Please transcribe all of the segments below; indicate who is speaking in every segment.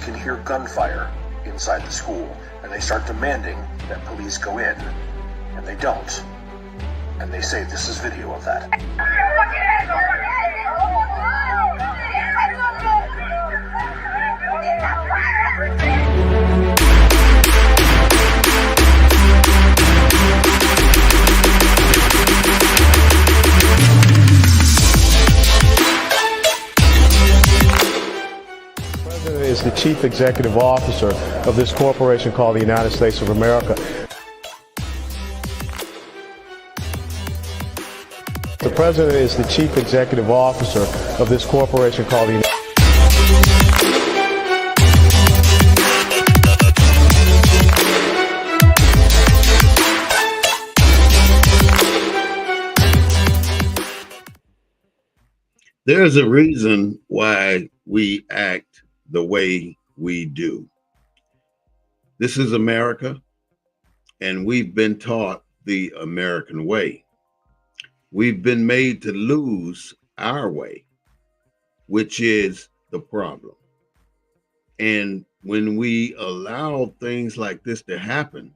Speaker 1: can hear gunfire inside the school, and they start demanding that police go in, and they don't. And they say this is video of that.
Speaker 2: The President is the Chief Executive Officer of this corporation called the United States of America. The President is the Chief Executive Officer of this corporation called the
Speaker 3: There's a reason why we act the way we do. This is America, and we've been taught the American way. We've been made to lose our way, which is the problem. And when we allow things like this to happen,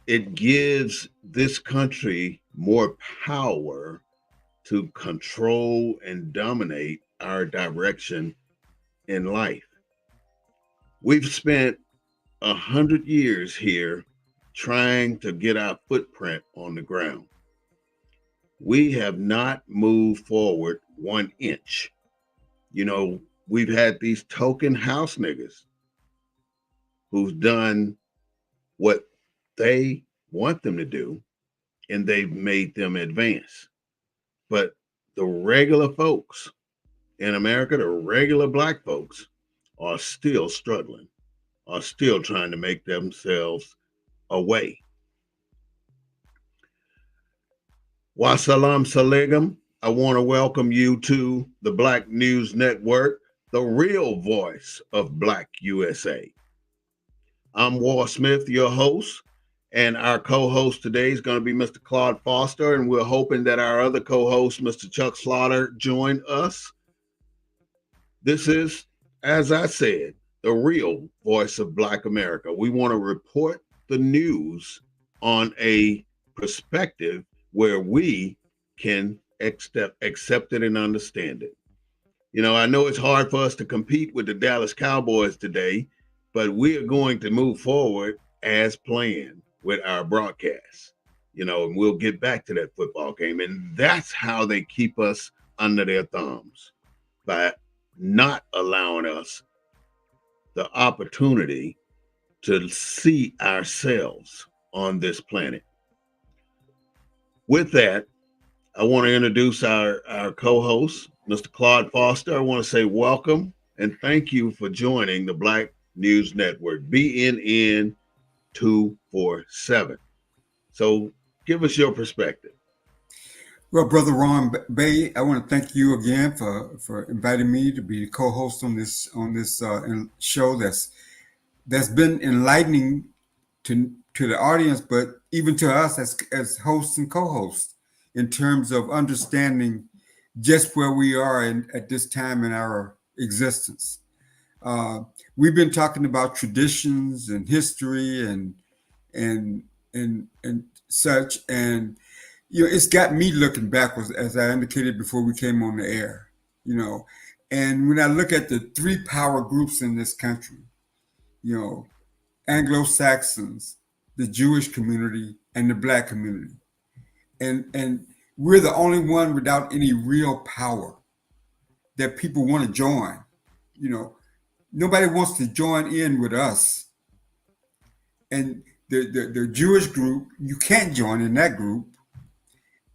Speaker 3: it gives this country more power to control and dominate our direction in life. We've spent 100 years here trying to get our footprint on the ground. We have not moved forward 1 inch. You know, we've had these token house niggas who've done what they want them to do, and they've made them advance. But the regular folks in America, the regular black folks, are still struggling, are still trying to make themselves a way. Wassalam Salegum, I want to welcome you to the Black News Network, the real voice of Black USA. I'm Wall Smith, your host, and our co-host today is going to be Mr. Claude Foster, and we're hoping that our other co-host, Mr. Chuck Slaughter, join us. This is, as I said, the real voice of Black America. We want to report the news on a perspective where we can accept it and understand it. You know, I know it's hard for us to compete with the Dallas Cowboys today, but we are going to move forward as planned with our broadcast, you know, and we'll get back to that football game. And that's how they keep us under their thumbs, by not allowing us the opportunity to see ourselves on this planet. With that, I want to introduce our co-host, Mr. Claude Foster. I want to say welcome and thank you for joining the Black News Network, BNN 247. So give us your perspective.
Speaker 4: Well, Brother Ron Bay, I want to thank you again for inviting me to be the co-host on this show that's been enlightening to the audience, but even to us as hosts and co-hosts, in terms of understanding just where we are at this time in our existence. We've been talking about traditions and history and such, and you know, it's got me looking backwards, as I indicated before we came on the air. You know, and when I look at the three power groups in this country, you know, Anglo-Saxons, the Jewish community, and the Black community, and we're the only one without any real power that people want to join. You know, nobody wants to join in with us. And the Jewish group, you can't join in that group.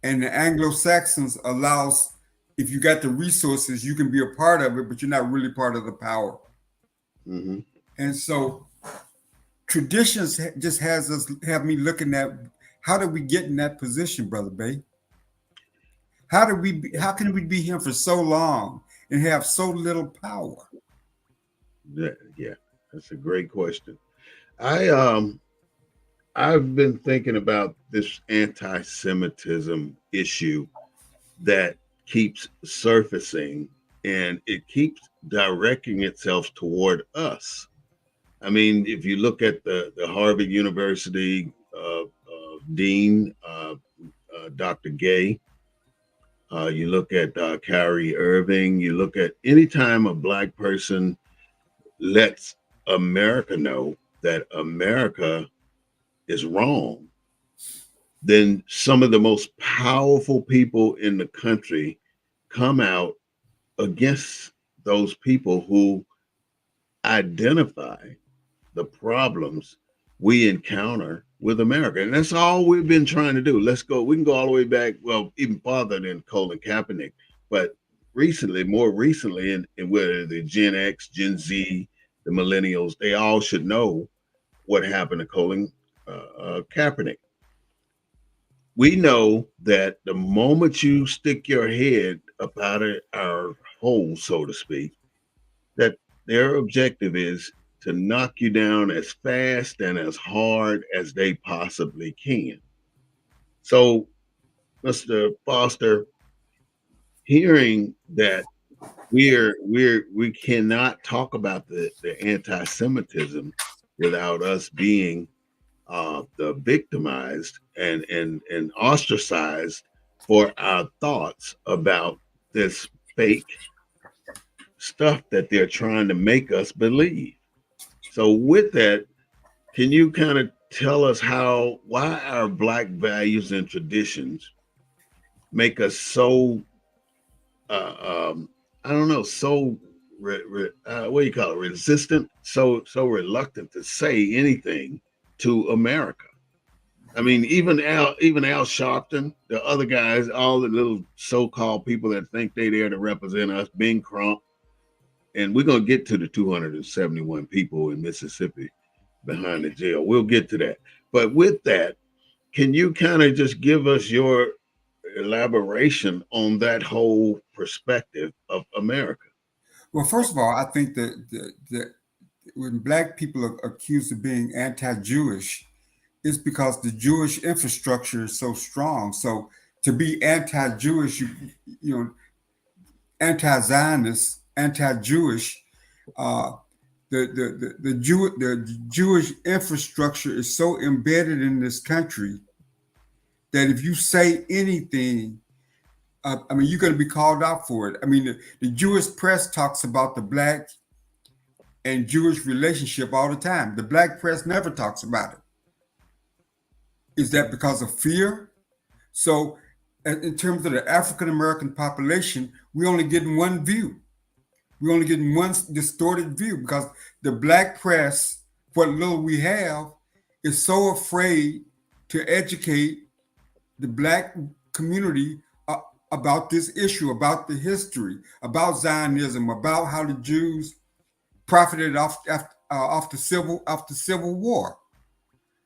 Speaker 4: And the Anglo-Saxons allows, if you got the resources, you can be a part of it, but you're not really part of the power.
Speaker 3: Mm-hmm.
Speaker 4: And so traditions just have me looking at, how did we get in that position, Brother Bay? How can we be here for so long and have so little power?
Speaker 3: Yeah, that's a great question. I've been thinking about this anti-Semitism issue that keeps surfacing and it keeps directing itself toward us. I mean, if you look at the Harvard University dean, Dr. Gay, you look at Kyrie Irving, you look at any time a Black person lets America know that America is wrong, then some of the most powerful people in the country come out against those people who identify the problems we encounter with America. And that's all we've been trying to do. We can go all the way back, well, even farther than Colin Kaepernick, but more recently, in whether the Gen X, Gen Z, the millennials, they all should know what happened to Colin Kaepernick. We know that the moment you stick your head up out of our hole, so to speak, that their objective is to knock you down as fast and as hard as they possibly can. So, Mr. Foster, hearing that we cannot talk about the anti-Semitism without us being the victimized and ostracized for our thoughts about this fake stuff that they're trying to make us believe. So with that, can you kind of tell us why our Black values and traditions make us so I don't know, so what do you call it, resistant, so reluctant to say anything to America? I mean, even Al Sharpton, the other guys, all the little so-called people that think they're there to represent us, Bing Crump, and we're gonna get to the 271 people in Mississippi behind the jail. We'll get to that. But with that, can you kind of just give us your elaboration on that whole perspective of America?
Speaker 4: Well, first of all, I think that when Black people are accused of being anti-Jewish, it's because the Jewish infrastructure is so strong. So to be anti-Jewish, you know, anti-Zionist, anti-Jewish, uh, the Jewish infrastructure is so embedded in this country that if you say anything, I mean, you're going to be called out for it. I mean, the Jewish press talks about the Black and Jewish relationship all the time. The Black press never talks about it. Is that because of fear? So, in terms of the African American population, we only get one view. We only get one distorted view because the Black press, what little we have, is so afraid to educate the Black community about this issue, about the history, about Zionism, about how the Jews profited off the Civil War.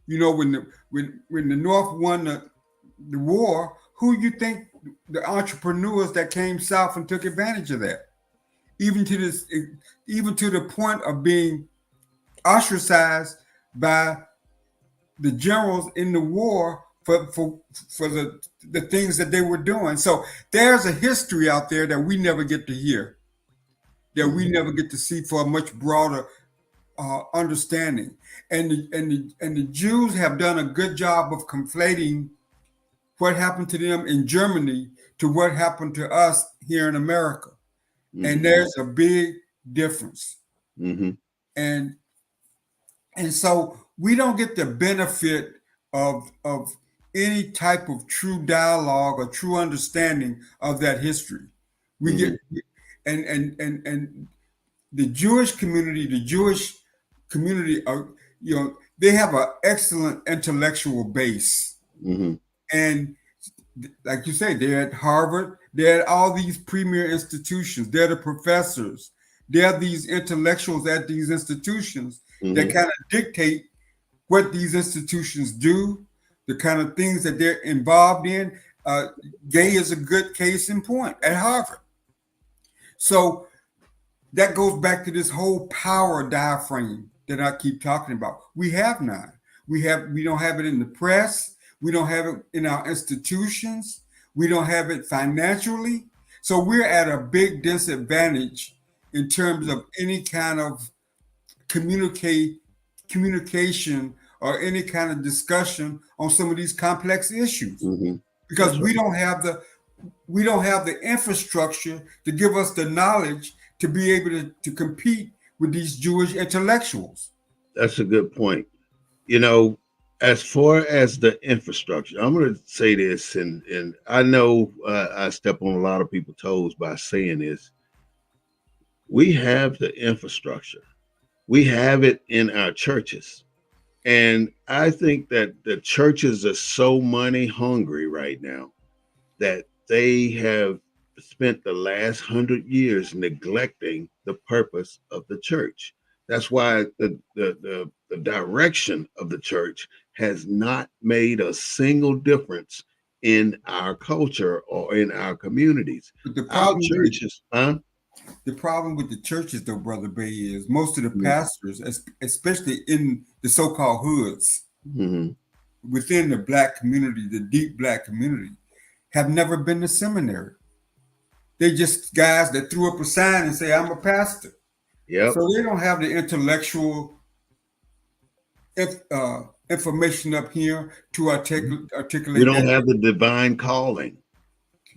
Speaker 4: You know, when the North won the war, who you think the entrepreneurs that came south and took advantage of that? Even to the point of being ostracized by the generals in the war for the things that they were doing. So there's a history out there that we never get to hear, that we never get to see for a much broader understanding. And the Jews have done a good job of conflating what happened to them in Germany to what happened to us here in America. Mm-hmm. And there's a big difference.
Speaker 3: Mm-hmm.
Speaker 4: And so we don't get the benefit of any type of true dialogue or true understanding of that history. We get and the Jewish community are, you know, they have an excellent intellectual base.
Speaker 3: Mm-hmm.
Speaker 4: And like you say, they're at Harvard, they're at all these premier institutions, they're the professors, they're these intellectuals at these institutions that kind of dictate what these institutions do, the kind of things that they're involved in. Gay is a good case in point at Harvard. So that goes back to this whole power diaphragm that I keep talking about. We have none. We don't have it in the press. We don't have it in our institutions. We don't have it financially. So we're at a big disadvantage in terms of any kind of communication or any kind of discussion on some of these complex issues
Speaker 3: Hmm.
Speaker 4: because
Speaker 3: That's right.
Speaker 4: we don't have the infrastructure to give us the knowledge to be able to compete with these Jewish intellectuals.
Speaker 3: That's a good point. You know, as far as the infrastructure, I'm going to say this, and I know I step on a lot of people's toes by saying this. We have the infrastructure. We have it in our churches. And I think that the churches are so money hungry right now that they have spent the last 100 years neglecting the purpose of the church. That's why the direction of the church has not made a single difference in our culture or in our communities.
Speaker 4: But
Speaker 3: Our churches, huh?
Speaker 4: the problem with the churches, though, Brother Bay, is most of the
Speaker 3: Mhm.
Speaker 4: pastors, especially in the so-called hoods
Speaker 3: Mhm.
Speaker 4: within the black community, the deep black community, have never been to seminary. They just guys that threw up a sign and say, "I'm a pastor."
Speaker 3: Yep.
Speaker 4: So they don't have the intellectual information up here to
Speaker 3: We
Speaker 4: articulate
Speaker 3: don't
Speaker 4: that.
Speaker 3: have the divine calling.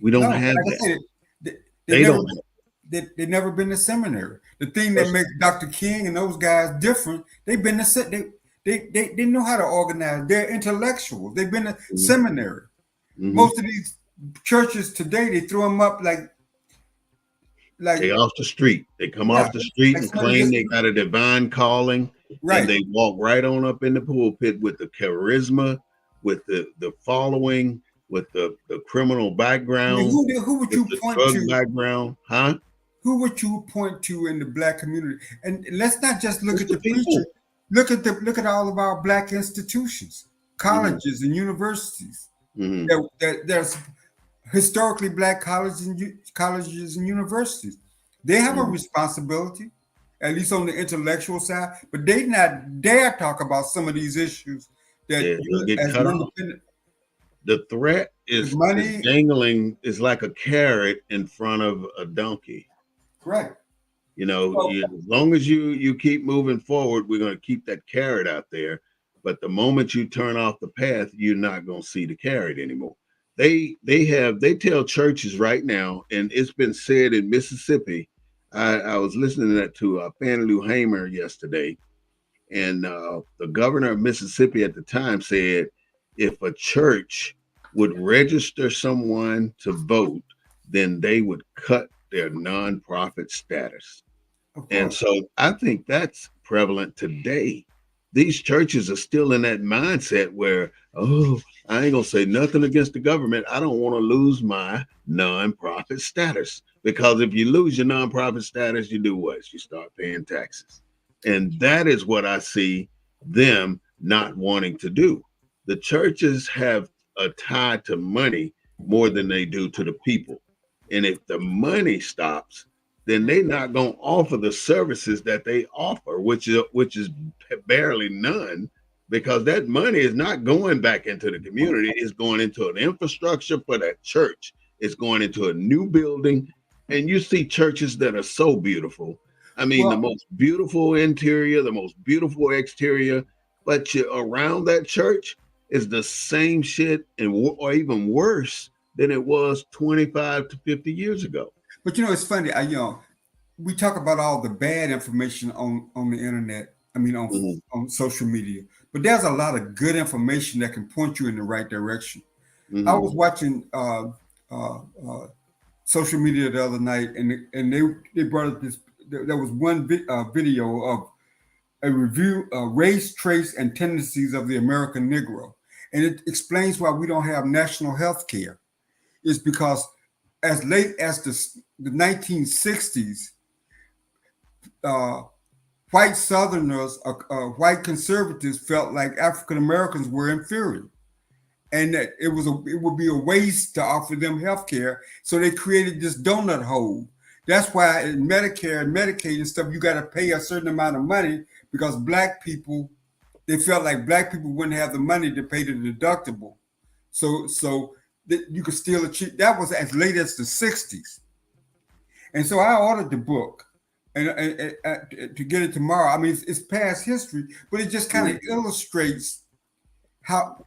Speaker 3: We
Speaker 4: No,
Speaker 3: don't
Speaker 4: like
Speaker 3: have
Speaker 4: I
Speaker 3: that.
Speaker 4: said, they
Speaker 3: They
Speaker 4: never
Speaker 3: don't have.
Speaker 4: they never been to seminary. The thing that
Speaker 3: That's
Speaker 4: makes Dr. King and those guys different, they've been to they know how to organize. They're intellectuals. They've been to
Speaker 3: mhm,
Speaker 4: seminary.
Speaker 3: mhm.
Speaker 4: Most of these churches today, they throw them up like
Speaker 3: They off the street. They come
Speaker 4: yeah,
Speaker 3: off the street
Speaker 4: like
Speaker 3: and
Speaker 4: somebody
Speaker 3: claim
Speaker 4: just
Speaker 3: they got a divine calling, and
Speaker 4: right.
Speaker 3: they walk right on up in the pulpit with the charisma, with the following, with the criminal
Speaker 4: I mean,
Speaker 3: background,
Speaker 4: who would
Speaker 3: with
Speaker 4: you
Speaker 3: the
Speaker 4: point
Speaker 3: drug
Speaker 4: to?
Speaker 3: background, huh?
Speaker 4: Who would you point to in the black community? And let's not just look
Speaker 3: It's
Speaker 4: at
Speaker 3: the
Speaker 4: the preacher.
Speaker 3: people.
Speaker 4: Look at all of our black institutions,
Speaker 3: Hmm.
Speaker 4: colleges and universities.
Speaker 3: Hmm.
Speaker 4: There's historically black colleges and universities. They have a
Speaker 3: Hmm.
Speaker 4: responsibility, at least on the intellectual side, but they not dare talk about some of these issues that
Speaker 3: Yeah, they'll
Speaker 4: you
Speaker 3: get
Speaker 4: as
Speaker 3: cut
Speaker 4: an
Speaker 3: off.
Speaker 4: independent
Speaker 3: The threat
Speaker 4: the
Speaker 3: is
Speaker 4: money,
Speaker 3: dangling is like a carrot in front of a donkey.
Speaker 4: right.
Speaker 3: You know,
Speaker 4: So,
Speaker 3: as long as you keep moving forward, we're going to keep that carrot out there. But the moment you turn off the path, you're not going to see the carrot anymore. They tell churches right now, and it's been said in Mississippi. I was listening to that to Fannie Hamer yesterday, and the governor of Mississippi at the time said if a church would register someone to vote, then they would cut their nonprofit status.
Speaker 4: of
Speaker 3: And
Speaker 4: course.
Speaker 3: so I think that's prevalent today. These churches are still in that mindset where, oh, I ain't gonna say nothing against the government. I don't want to lose my nonprofit status. Because if you lose your nonprofit status, you do what? You start paying taxes. And that is what I see them not wanting to do. The churches have a tie to money more than they do to the people. And if the money stops, then they're not going to offer the services that they offer, which is barely none, because that money is not going back into the community. It's going into an infrastructure for that church. It's going into a new building, and you see churches that are so beautiful. I mean, the
Speaker 4: Well,
Speaker 3: most beautiful interior, the most beautiful exterior, but around that church is the same shit, or even worse than it was 25 to 50 years ago.
Speaker 4: but it's funny. We talk about all the bad information on the internet. I mean,
Speaker 3: Mhm.
Speaker 4: on social media, but there's a lot of good information that can point you in the right direction. I
Speaker 3: Mhm.
Speaker 4: was watching uh, uh, social media the other night, and they brought up this. There was one video of a review of race, trace, and tendencies of the American Negro, and it explains why we don't have national health care. It's because as late as the 1960s, uh, white Southerners, white conservatives felt like African Americans were inferior, and that it would be a waste to offer them health care. So they created this donut hole. That's why in Medicare and Medicaid and stuff, you got to pay a certain amount of money because black people, they felt like black people wouldn't have the money to pay the deductible. So that you could still achieve. That was as late as the 60s. And so I ordered the book and to get it tomorrow. I mean, it's past history, but it just kind of illustrates how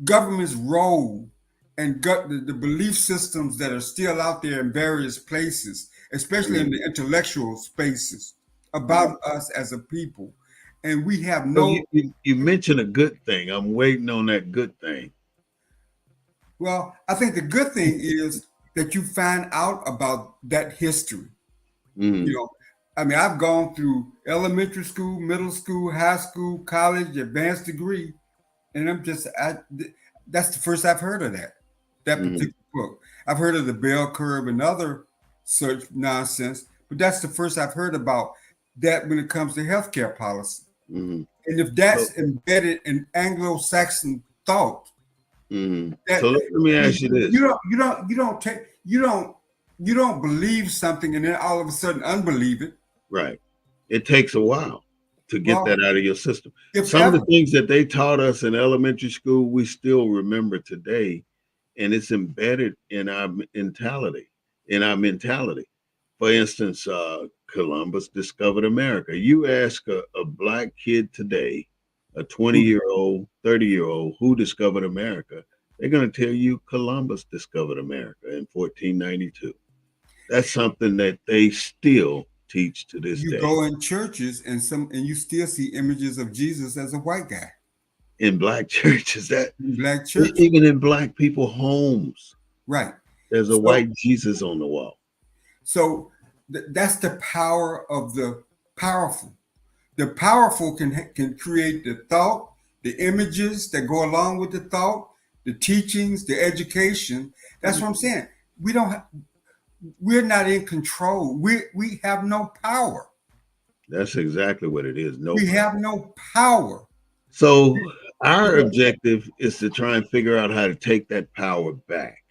Speaker 4: government's role and the belief systems that are still out there in various places, especially in the intellectual spaces, about us as a people. And we have
Speaker 3: So
Speaker 4: no,
Speaker 3: you mentioned a good thing. I'm waiting on that good thing.
Speaker 4: well, I think the good thing is that you find out about that history. You know, I mean, I've gone through elementary school, middle school, high school, college, advanced degree, and that's the first I've heard of that particular book. I've heard of the bell curve and other such nonsense, but that's the first I've heard about that when it comes to healthcare policy. And if
Speaker 3: So,
Speaker 4: that's embedded in Anglo-Saxon thought,
Speaker 3: so
Speaker 4: that
Speaker 3: let me ask you this.
Speaker 4: you don't believe something and then all of a sudden unbelieve it.
Speaker 3: Right. It takes a while to get that
Speaker 4: Well,
Speaker 3: out of your system.
Speaker 4: if
Speaker 3: Some of the
Speaker 4: ever,
Speaker 3: things that they taught us in elementary school, we still remember today, and it's embedded in our mentality. For instance, Columbus discovered America. You ask a black kid today, a 20-year-old, 30-year-old, who discovered America, they're going to tell you Columbus discovered America in 1492. That's something that they still teach to this
Speaker 4: you
Speaker 3: day
Speaker 4: go in churches and you still see images of Jesus as a white guy
Speaker 3: in black churches. That
Speaker 4: in black churches,
Speaker 3: even in black people homes,
Speaker 4: right?
Speaker 3: there's a
Speaker 4: So,
Speaker 3: white Jesus on the wall.
Speaker 4: that's the power of the powerful. The powerful can create the thought, the images that go along with the thought, the teachings, the education. That's what I'm saying. We're not in control. We have no power.
Speaker 3: That's exactly what it is. No
Speaker 4: We
Speaker 3: power.
Speaker 4: have no power.
Speaker 3: So our objective is to try and figure out how to take that power back.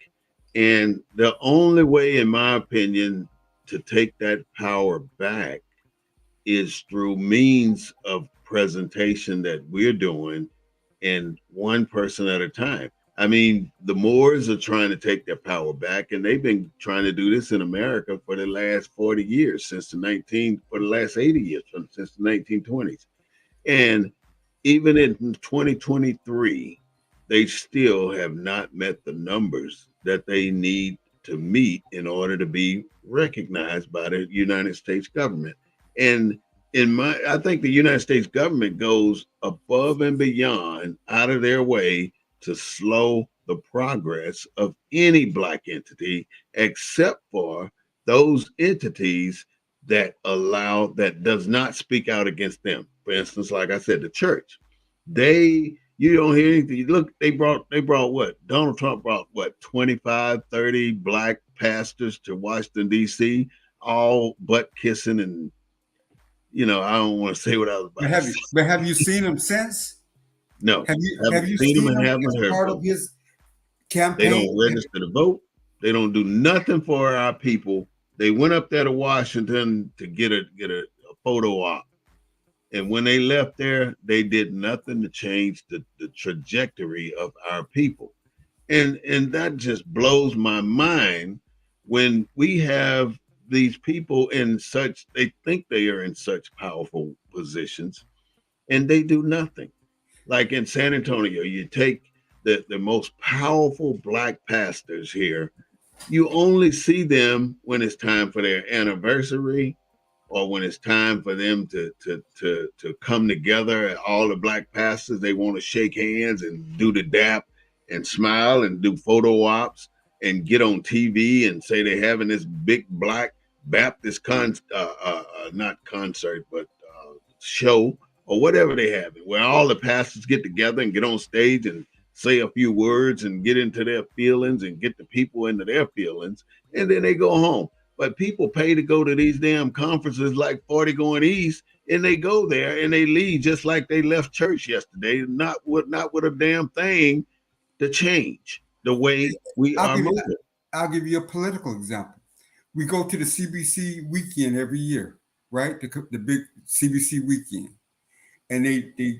Speaker 3: And the only way, in my opinion, to take that power back is through means of presentation that we're doing and one person at a time. I mean, the Moors are trying to take their power back, and they've been trying to do this in America for the last 40 years, for the last 80 years, since the 1920s. And even in 2023, they still have not met the numbers that they need to meet in order to be recognized by the United States government. And I think the United States government goes above and beyond out of their way to slow the progress of any black entity, except for those entities that does not speak out against them. For instance, like I said, the church. You don't hear anything. Look, they brought what? Donald Trump brought what, 25, 30 black pastors to Washington, D.C., all butt kissing, and I don't want to say what I was about to say.
Speaker 4: But have you seen him since?
Speaker 3: No,
Speaker 4: Have
Speaker 3: haven't
Speaker 4: you
Speaker 3: seen them
Speaker 4: seen
Speaker 3: and
Speaker 4: him
Speaker 3: haven't
Speaker 4: as
Speaker 3: heard
Speaker 4: part
Speaker 3: from
Speaker 4: of
Speaker 3: them.
Speaker 4: his
Speaker 3: They
Speaker 4: campaign?
Speaker 3: don't register to vote. They don't do nothing for our people. They went up there to Washington to get a photo op. And when they left there, they did nothing to change the trajectory of our people. And that just blows my mind when we have these people they think they are in such powerful positions and they do nothing. Like in San Antonio, you take the most powerful black pastors here, you only see them when it's time for their anniversary or when it's time for them to come together. All the black pastors, they want to shake hands and do the dap and smile and do photo ops and get on TV and say they're having this big black Baptist not concert, but show or whatever they have, where all the pastors get together and get on stage and say a few words and get into their feelings and get the people into their feelings, and then they go home. But people pay to go to these damn conferences like 40 Going East, and they go there and they leave just like they left church yesterday, not with a damn thing to change the way we
Speaker 4: I'll
Speaker 3: are
Speaker 4: give you,
Speaker 3: moving.
Speaker 4: I'll give you a political example. We go to the CBC weekend every year, right? The big CBC weekend. And they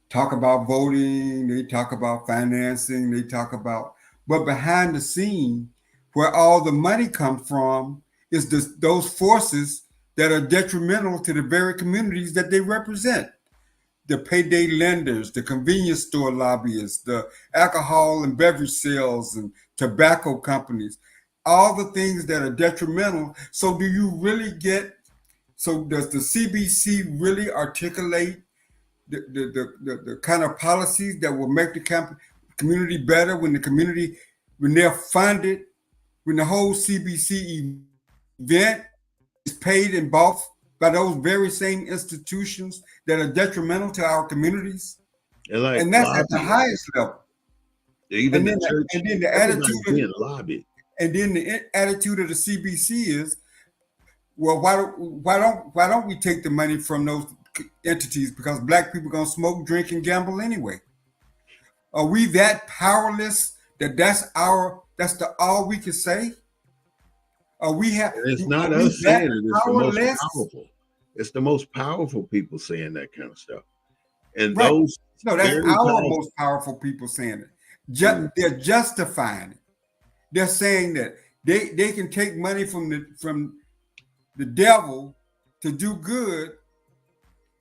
Speaker 4: talk about voting, they talk about financing, but behind the scene, where all the money comes from is those forces that are detrimental to the very communities that they represent. The payday lenders, the convenience store lobbyists, the alcohol and beverage sales and tobacco companies, all the things that are detrimental. So do you really so does the CBC really articulate the kind of policies that will make the community better when when they're funded, when the whole CBC event is paid and bought by those very same institutions that are detrimental to our communities?
Speaker 3: Like
Speaker 4: And that's at the
Speaker 3: lobbying.
Speaker 4: highest level.
Speaker 3: Even the church,
Speaker 4: and then the
Speaker 3: everybody's being lobbied.
Speaker 4: And then the attitude of the CBC is, well, why don't we take the money from those entities, because black people gonna smoke, drink, and gamble anyway? Are we that powerless that that's all we can say?
Speaker 3: It's not us saying it, it's the most powerful. It's the most powerful people saying that kind of stuff. And
Speaker 4: right.
Speaker 3: that's
Speaker 4: our most powerful people saying it. They're justifying it. They're saying that they can take money from the devil to do good,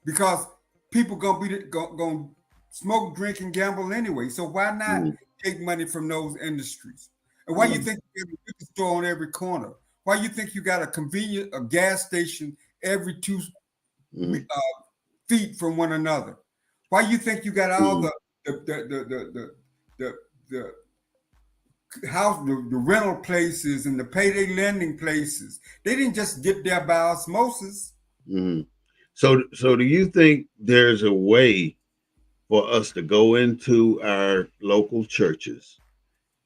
Speaker 4: because people gonna smoke, drink, and gamble anyway. So why not take money from those industries? And why you think you have a liquor store on every corner? Why you think you got a gas station every 2 feet from one another? Why you think you got all the rental places and the payday lending places? They didn't just get there by osmosis.
Speaker 3: So do you think there's a way for us to go into our local churches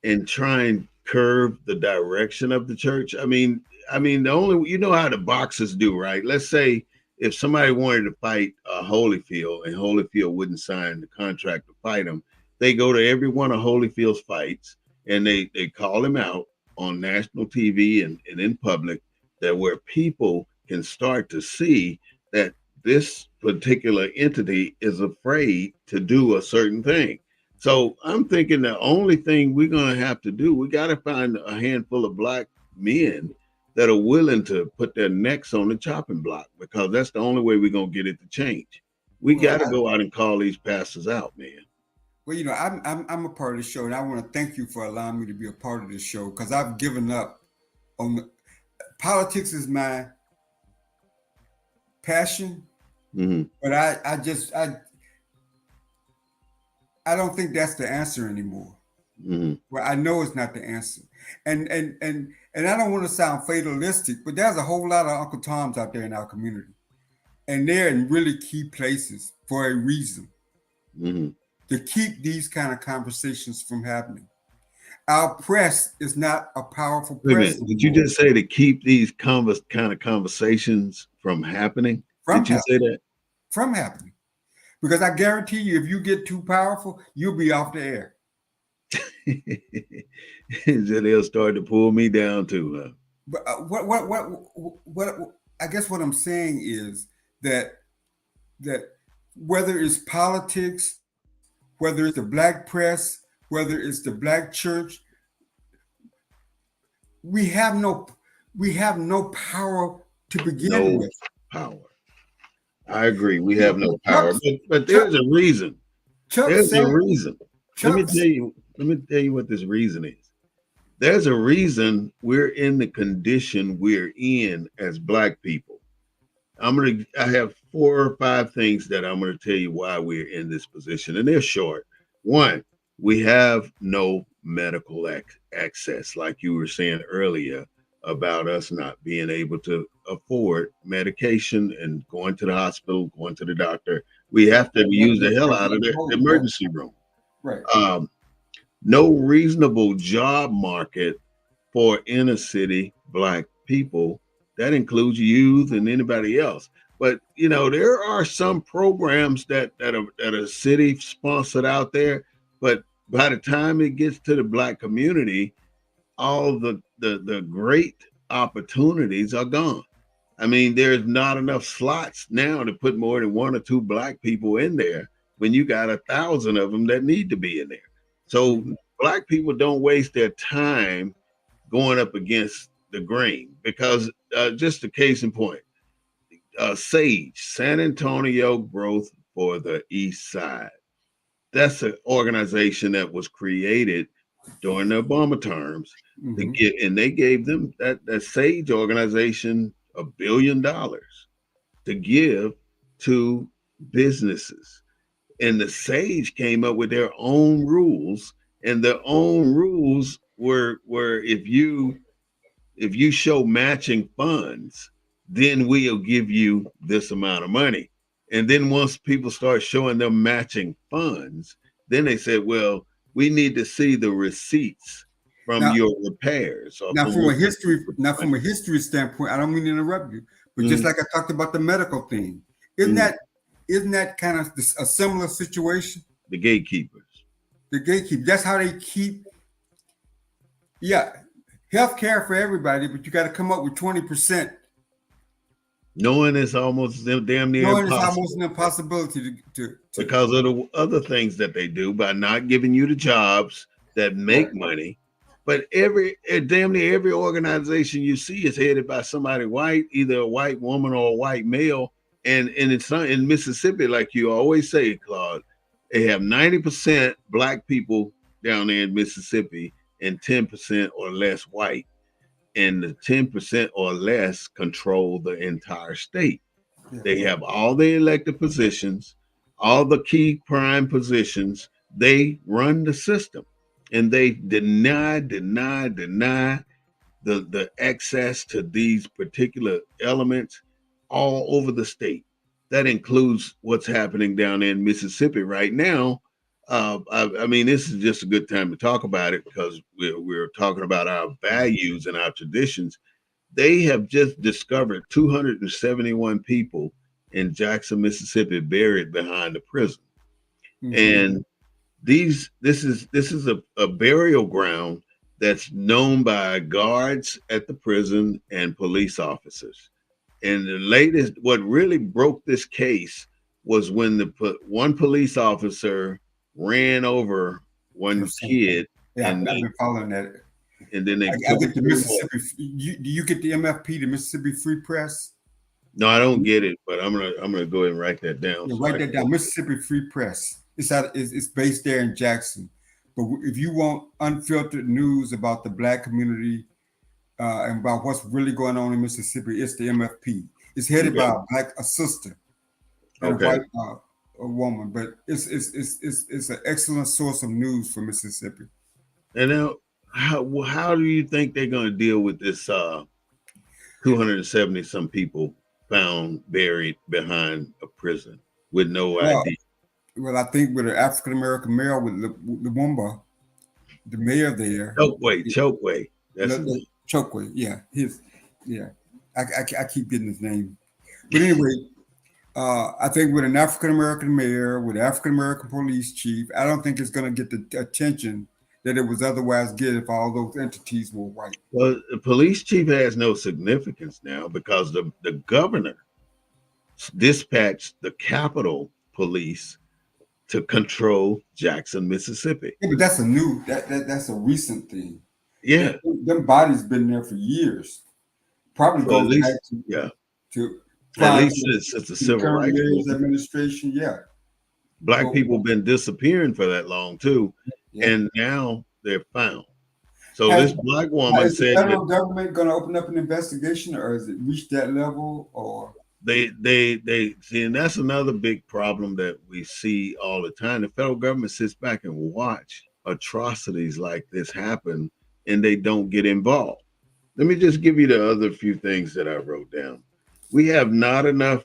Speaker 3: and try and curve the direction of the church? I mean, the only, you know how the boxers do, right? Let's say if somebody wanted to fight Holyfield and Holyfield wouldn't sign the contract to fight him, they go to every one of Holyfield's fights and they call him out on national TV and in public, that where people can start to see that this particular entity is afraid to do a certain thing. So I'm thinking the only thing we're going to have to do, we got to find a handful of black men that are willing to put their necks on the chopping block, because that's the only way we're going to get it to change. We got to go out and call these pastors out, man.
Speaker 4: Well, you know, I'm a part of the show, and I want to thank you for allowing me to be a part of this show, because I've given up on politics. Is my passion, but I don't think that's the answer anymore. Well, I know it's not the answer, and I don't want to sound fatalistic, but there's a whole lot of Uncle Toms out there in our community, and they're in really key places for a reason, to keep these kind of conversations from happening. Our press is not a powerful press.
Speaker 3: Did you just say to keep these kind of conversations from happening? Did you say that?
Speaker 4: From happening. Because I guarantee you, if you get too powerful, you'll be off the air.
Speaker 3: They'll start to pull me down too. Huh?
Speaker 4: But what I guess what I'm saying is that whether it's politics, whether it's the black press, whether it's the black church, we have no power to begin with.
Speaker 3: Power. I agree. We have no power, but there's a reason. There's a reason. Let me tell you what this reason is. There's a reason we're in the condition we're in as black people. I have 4 or 5 things that I'm going to tell you why we're in this position, and they're short. 1, we have no medical access, like you were saying earlier about us not being able to afford medication and going to the hospital, going to the doctor. We have to use the hell out of the emergency room.
Speaker 4: Right.
Speaker 3: No reasonable job market for inner city black people. That includes youth and anybody else. But you know, there are some programs that are city sponsored out there, but by the time it gets to the black community, all the great opportunities are gone. I mean, there's not enough slots now to put more than 1 or 2 black people in there when you got 1,000 of them that need to be in there. So black people don't waste their time going up against the grain, because just a case in point, SAGE, San Antonio Growth for the East Side. That's an organization that was created during the Obama terms to get, and they gave them that SAGE organization $1 billion to give to businesses. And the SAGE came up with their own rules, and their own rules were if you show matching funds, then we'll give you this amount of money. And then once people start showing them matching funds, then they said, well, we need to see the receipts from
Speaker 4: Now,
Speaker 3: your repairs. Or
Speaker 4: now from a history standpoint, I don't mean to interrupt you, but just like I talked about the medical thing, isn't that kind of a similar situation?
Speaker 3: The gatekeepers.
Speaker 4: The gatekeepers. That's how they keep. Yeah, health care for everybody, but you got to come up with 20%.
Speaker 3: Knowing it's almost damn near
Speaker 4: Knowing
Speaker 3: impossible.
Speaker 4: it's almost an impossibility to
Speaker 3: because of the other things that they do by not giving you the jobs that make money. But damn near every organization you see is headed by somebody white, either a white woman or a white male. And it's not in Mississippi, like you always say, Claude, they have 90% black people down there in Mississippi and 10% or less white. And the 10% or less control the entire state. They have all the elected positions, all the key prime positions. They run the system, and they deny the access to these particular elements all over the state. That includes what's happening down there in Mississippi right now. I mean, this is just a good time to talk about it because we're talking about our values and our traditions. They have just discovered 271 people in Jackson, Mississippi, buried behind the prison. And this is a burial ground that's known by guards at the prison and police officers. And the latest, what really broke this case was when one police officer ran over one kid.
Speaker 4: Yeah, I've been following that.
Speaker 3: And then they
Speaker 4: I get the Mississippi. Do you get the MFP, the Mississippi Free Press?
Speaker 3: No, I don't get it, but I'm gonna go ahead and write that down.
Speaker 4: Yeah, write that down. Mississippi Free Press. It's based there in Jackson. But if you want unfiltered news about the Black community and about what's really going on in Mississippi, it's the MFP. It's headed by a sister, and a white a woman, but it's an excellent source of news for Mississippi.
Speaker 3: And now, how do you think they're going to deal with this 270 some people found buried behind a prison with no ID?
Speaker 4: Well, I think with an African American mayor with Lumumba, the mayor there,
Speaker 3: Chokwe. That's
Speaker 4: Chokwe. Yeah, I keep getting his name, but anyway. I think with an African American mayor, with an African American police chief, I don't think it's going to get the attention that it was otherwise get if all those entities were white.
Speaker 3: Well, the police chief has no significance now because the governor dispatched the Capitol Police to control Jackson, Mississippi.
Speaker 4: Yeah, but that's a recent thing.
Speaker 3: Yeah,
Speaker 4: them bodies been there for years. Probably goes back to
Speaker 3: at least it's a civil rights
Speaker 4: administration. Yeah,
Speaker 3: black people been disappearing for that long too, and now they're found. So this black woman
Speaker 4: is
Speaker 3: said,
Speaker 4: the federal government going to open up an investigation, or has it reached that level? Or
Speaker 3: they see, and that's another big problem that we see all the time. The federal government sits back and watch atrocities like this happen, and they don't get involved. Let me just give you the other few things that I wrote down. We have not enough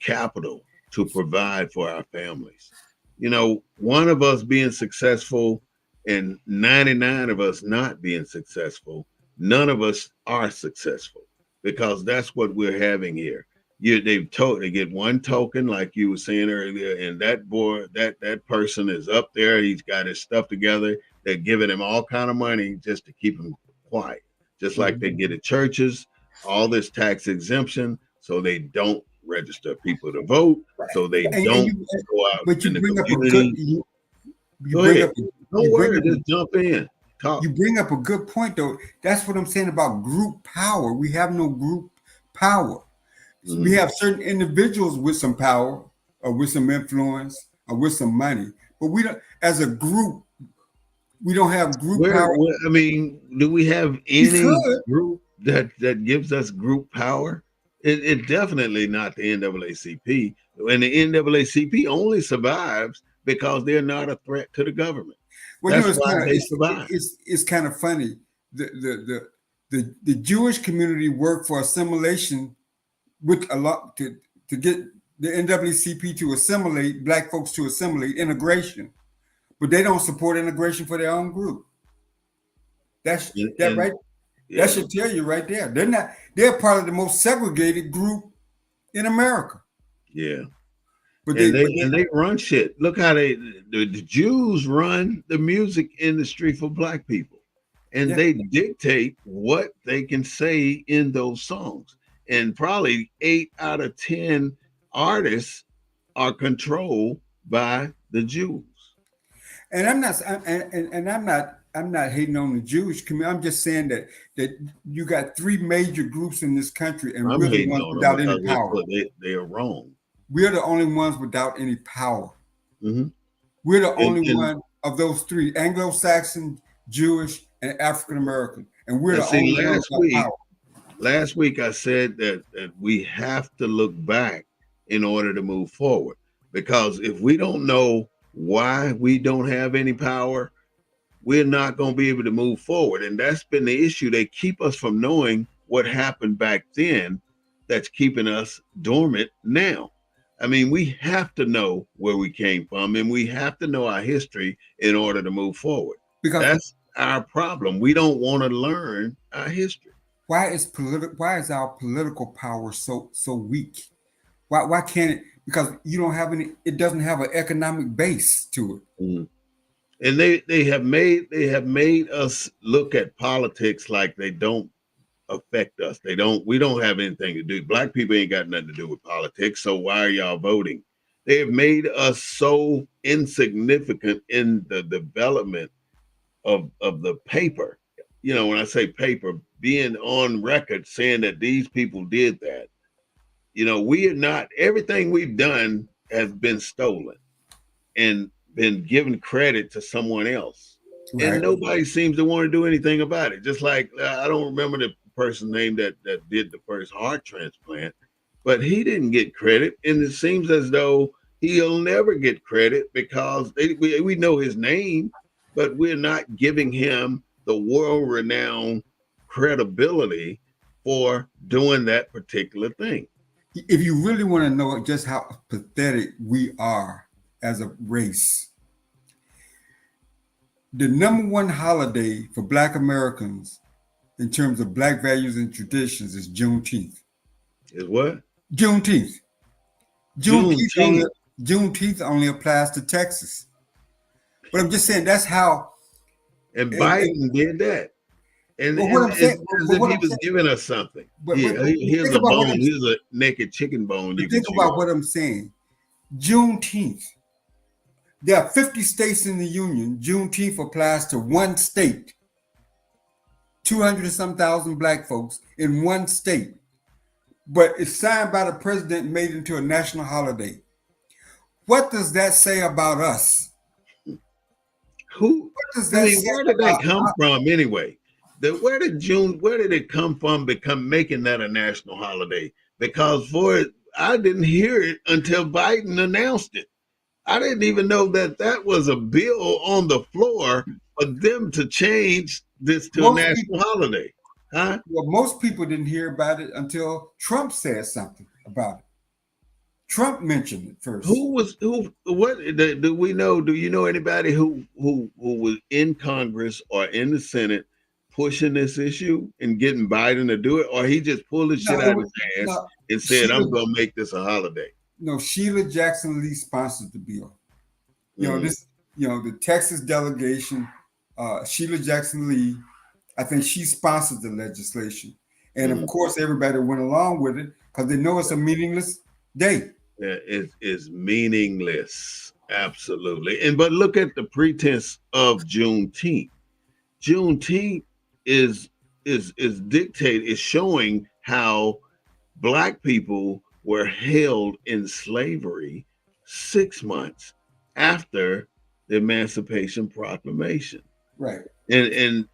Speaker 3: capital to provide for our families. You know, one of us being successful and 99 of us not being successful, none of us are successful because that's what we're having here. They get one token, like you were saying earlier, and that person is up there. He's got his stuff together. They're giving him all kind of money just to keep him quiet, just like they get at churches, all this tax exemption. So they don't register people to vote. So they don't go out in the community. Go ahead. Don't worry, just jump in. Talk.
Speaker 4: You bring up a good point, though. That's what I'm saying about group power. We have no group power. We have certain individuals with some power or with some influence or with some money, but we don't, as a group, we don't have group power.
Speaker 3: I mean, do we have
Speaker 4: We
Speaker 3: any
Speaker 4: could.
Speaker 3: group that gives us group power? It definitely not the NAACP. And the NAACP only survives because they're not a threat to the government.
Speaker 4: Well,
Speaker 3: That's
Speaker 4: it's
Speaker 3: why
Speaker 4: kind of
Speaker 3: they survive.
Speaker 4: it's kind of funny. The Jewish community worked for assimilation with a lot to get the NAACP to assimilate black folks, to assimilate integration, but they don't support integration for their own group. That's that right.
Speaker 3: Yeah,
Speaker 4: That should tell you right there. They're not. They're part of the most segregated group in America.
Speaker 3: yeah.
Speaker 4: But
Speaker 3: And
Speaker 4: they
Speaker 3: they run shit. Look how the Jews run the music industry for black people. And
Speaker 4: yeah.
Speaker 3: they dictate what they can say in those songs. And probably 8 out of 10 artists are controlled by the Jews.
Speaker 4: And I'm not. And I'm not hating on the Jewish community. I'm just saying that you got three major groups in this country, and
Speaker 3: I'm
Speaker 4: we're the
Speaker 3: hating
Speaker 4: ones
Speaker 3: on them
Speaker 4: without any
Speaker 3: because
Speaker 4: power.
Speaker 3: they are wrong.
Speaker 4: We're the only ones without any power.
Speaker 3: Mm-hmm.
Speaker 4: We're the only one of those three: Anglo-Saxon, Jewish, and African American, and we're the
Speaker 3: see,
Speaker 4: only ones with power.
Speaker 3: last week I said that we have to look back in order to move forward. Because if we don't know why we don't have any power, we're not going to be able to move forward. And that's been the issue. They keep us from knowing what happened back then that's keeping us dormant now. I mean, we have to know where we came from and we have to know our history in order to move forward. Because that's our problem. We don't want to learn our history.
Speaker 4: Why is our political power so weak? Why can't it? Because you don't have any. It doesn't have an economic base to it.
Speaker 3: Mm-hmm. And they have made us look at politics like they don't affect us. We don't have anything to do. Black people ain't got nothing to do with politics. So why are y'all voting? They have made us so insignificant in the development of the paper. You know, when I say paper, being on record saying that these people did that. You know, we are not, everything we've done has been stolen and been given credit to someone else. Right. And nobody seems to want to do anything about it. Just like, I don't remember the person's name that did the first heart transplant, but he didn't get credit. And it seems as though he'll never get credit because we know his name, but we're not giving him the world-renowned credibility for doing that particular thing.
Speaker 4: If you really want to know just how pathetic we are as a race, the number one holiday for Black Americans in terms of Black values and traditions is Juneteenth.
Speaker 3: Is what?
Speaker 4: Juneteenth. Juneteenth only applies to Texas. But I'm just saying that's how.
Speaker 3: And Biden did that. And what I'm saying, as if he was giving us something. Here's a bone. Here's a naked chicken bone. You
Speaker 4: think about what I'm saying. Juneteenth. There are 50 states in the union. Juneteenth applies to one state. 200 and some thousand Black folks in one state. But it's signed by the president, made into a national holiday. What does that say about us?
Speaker 3: Who? Where did that come from anyway? Where did it come from making that a national holiday? Because I didn't hear it until Biden announced it. I didn't even know that was a bill on the floor for them to change this to a national holiday. Huh?
Speaker 4: Well, most people didn't hear about it until Trump said something about it. Trump mentioned it first.
Speaker 3: What do we know? Do you know anybody who was in Congress or in the Senate pushing this issue and getting Biden to do it, or he just pulled the shit out of his ass and said, I'm going to make this a holiday?
Speaker 4: No, Sheila Jackson Lee sponsored the bill. The Texas delegation, Sheila Jackson Lee, I think she sponsored the legislation. And of course, everybody went along with it because they know it's a meaningless day.
Speaker 3: It is meaningless. Absolutely. But look at the pretense of Juneteenth. Juneteenth is is showing how black people were held in slavery 6 months after the Emancipation Proclamation.
Speaker 4: Right.
Speaker 3: And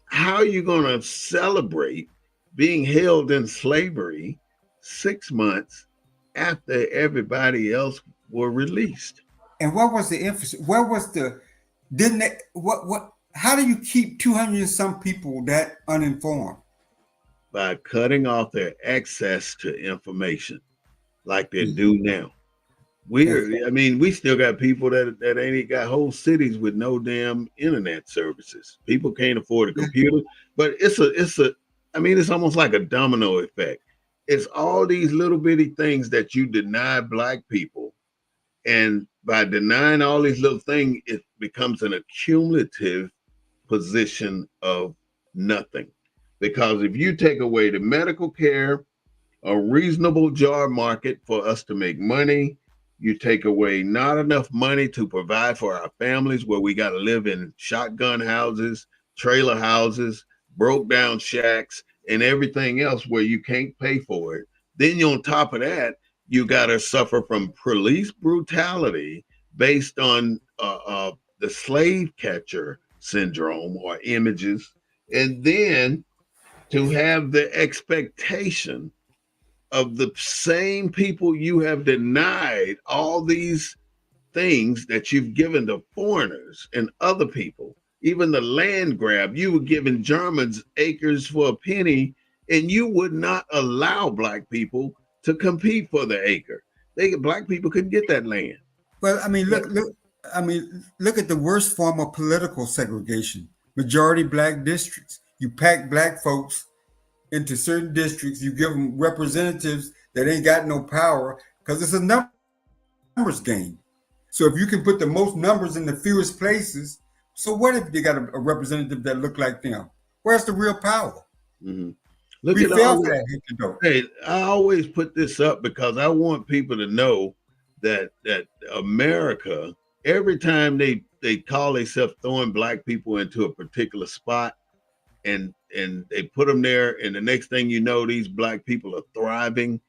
Speaker 3: how are you going to celebrate being held in slavery 6 months after everybody else were released?
Speaker 4: And what was the emphasis? Where was the didn't they, what how do you keep 200 and some people that uninformed?
Speaker 3: By cutting off their access to information like they do now. I mean, we still got people that ain't got whole cities with no damn internet services. People can't afford a computer, but I mean, it's almost like a domino effect. It's all these little bitty things that you deny black people. And by denying all these little things, it becomes an accumulative position of nothing. Because if you take away the medical care, a reasonable job market for us to make money, you take away not enough money to provide for our families, where we got to live in shotgun houses, trailer houses, broke down shacks, and everything else where you can't pay for it. Then on top of that, you got to suffer from police brutality based on the slave catcher syndrome or images. And then to have the expectation of the same people you have denied all these things that you've given to foreigners and other people, even the land grab, you were giving Germans acres for a penny, and you would not allow black people to compete for the acre. Black people couldn't get that land.
Speaker 4: Well, I mean, look at the worst form of political segregation. Majority black districts. You pack black folks into certain districts, you give them representatives that ain't got no power because it's a numbers game. So if you can put the most numbers in the fewest places, so what if they got a representative that look like them? Where's the real power?
Speaker 3: Mm-hmm.
Speaker 4: We fell for that.
Speaker 3: Hey, I always put this up because I want people to know that America, every time they call themselves throwing black people into a particular spot, and they put them there, and the next thing you know, these black people are thriving,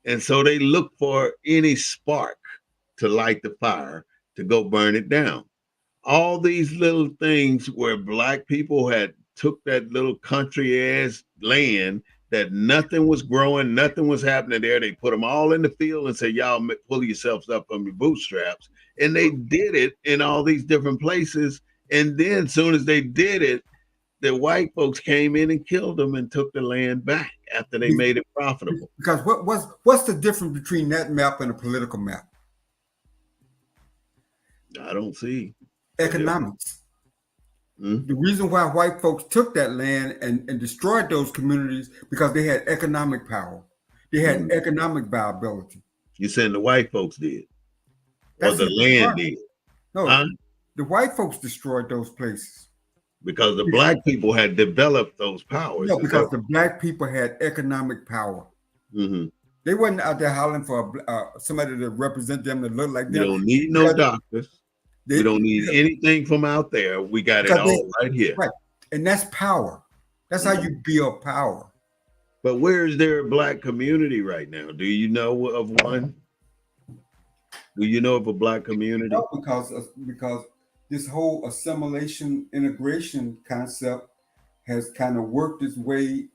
Speaker 3: and so they look for any spark to light the fire to go burn it down. All these little things where black people had took that little country ass land that nothing was growing, nothing was happening there. They put them all in the field and said, y'all pull yourselves up from your bootstraps. And they did it in all these different places. And then as soon as they did it, the white folks came in and killed them and took the land back after they made it profitable.
Speaker 4: Because what's the difference between that map and a political map?
Speaker 3: I don't see.
Speaker 4: Economics. The reason why white folks took that land and destroyed those communities because they had economic power. They had economic viability.
Speaker 3: You're saying the white folks did? Or the land did?
Speaker 4: No, the white folks destroyed those places.
Speaker 3: Because the black people had developed those powers.
Speaker 4: No, because the black people had economic power.
Speaker 3: Mm-hmm.
Speaker 4: They wasn't out there hollering for somebody to represent them that look like them.
Speaker 3: We don't need no doctors. We don't need anything from out there. We got it all right here.
Speaker 4: Right. And that's power. That's how you build power.
Speaker 3: But where is there a black community right now? Do you know of one? Do you know of a black community?
Speaker 4: No, because this whole assimilation integration concept has kind of worked its way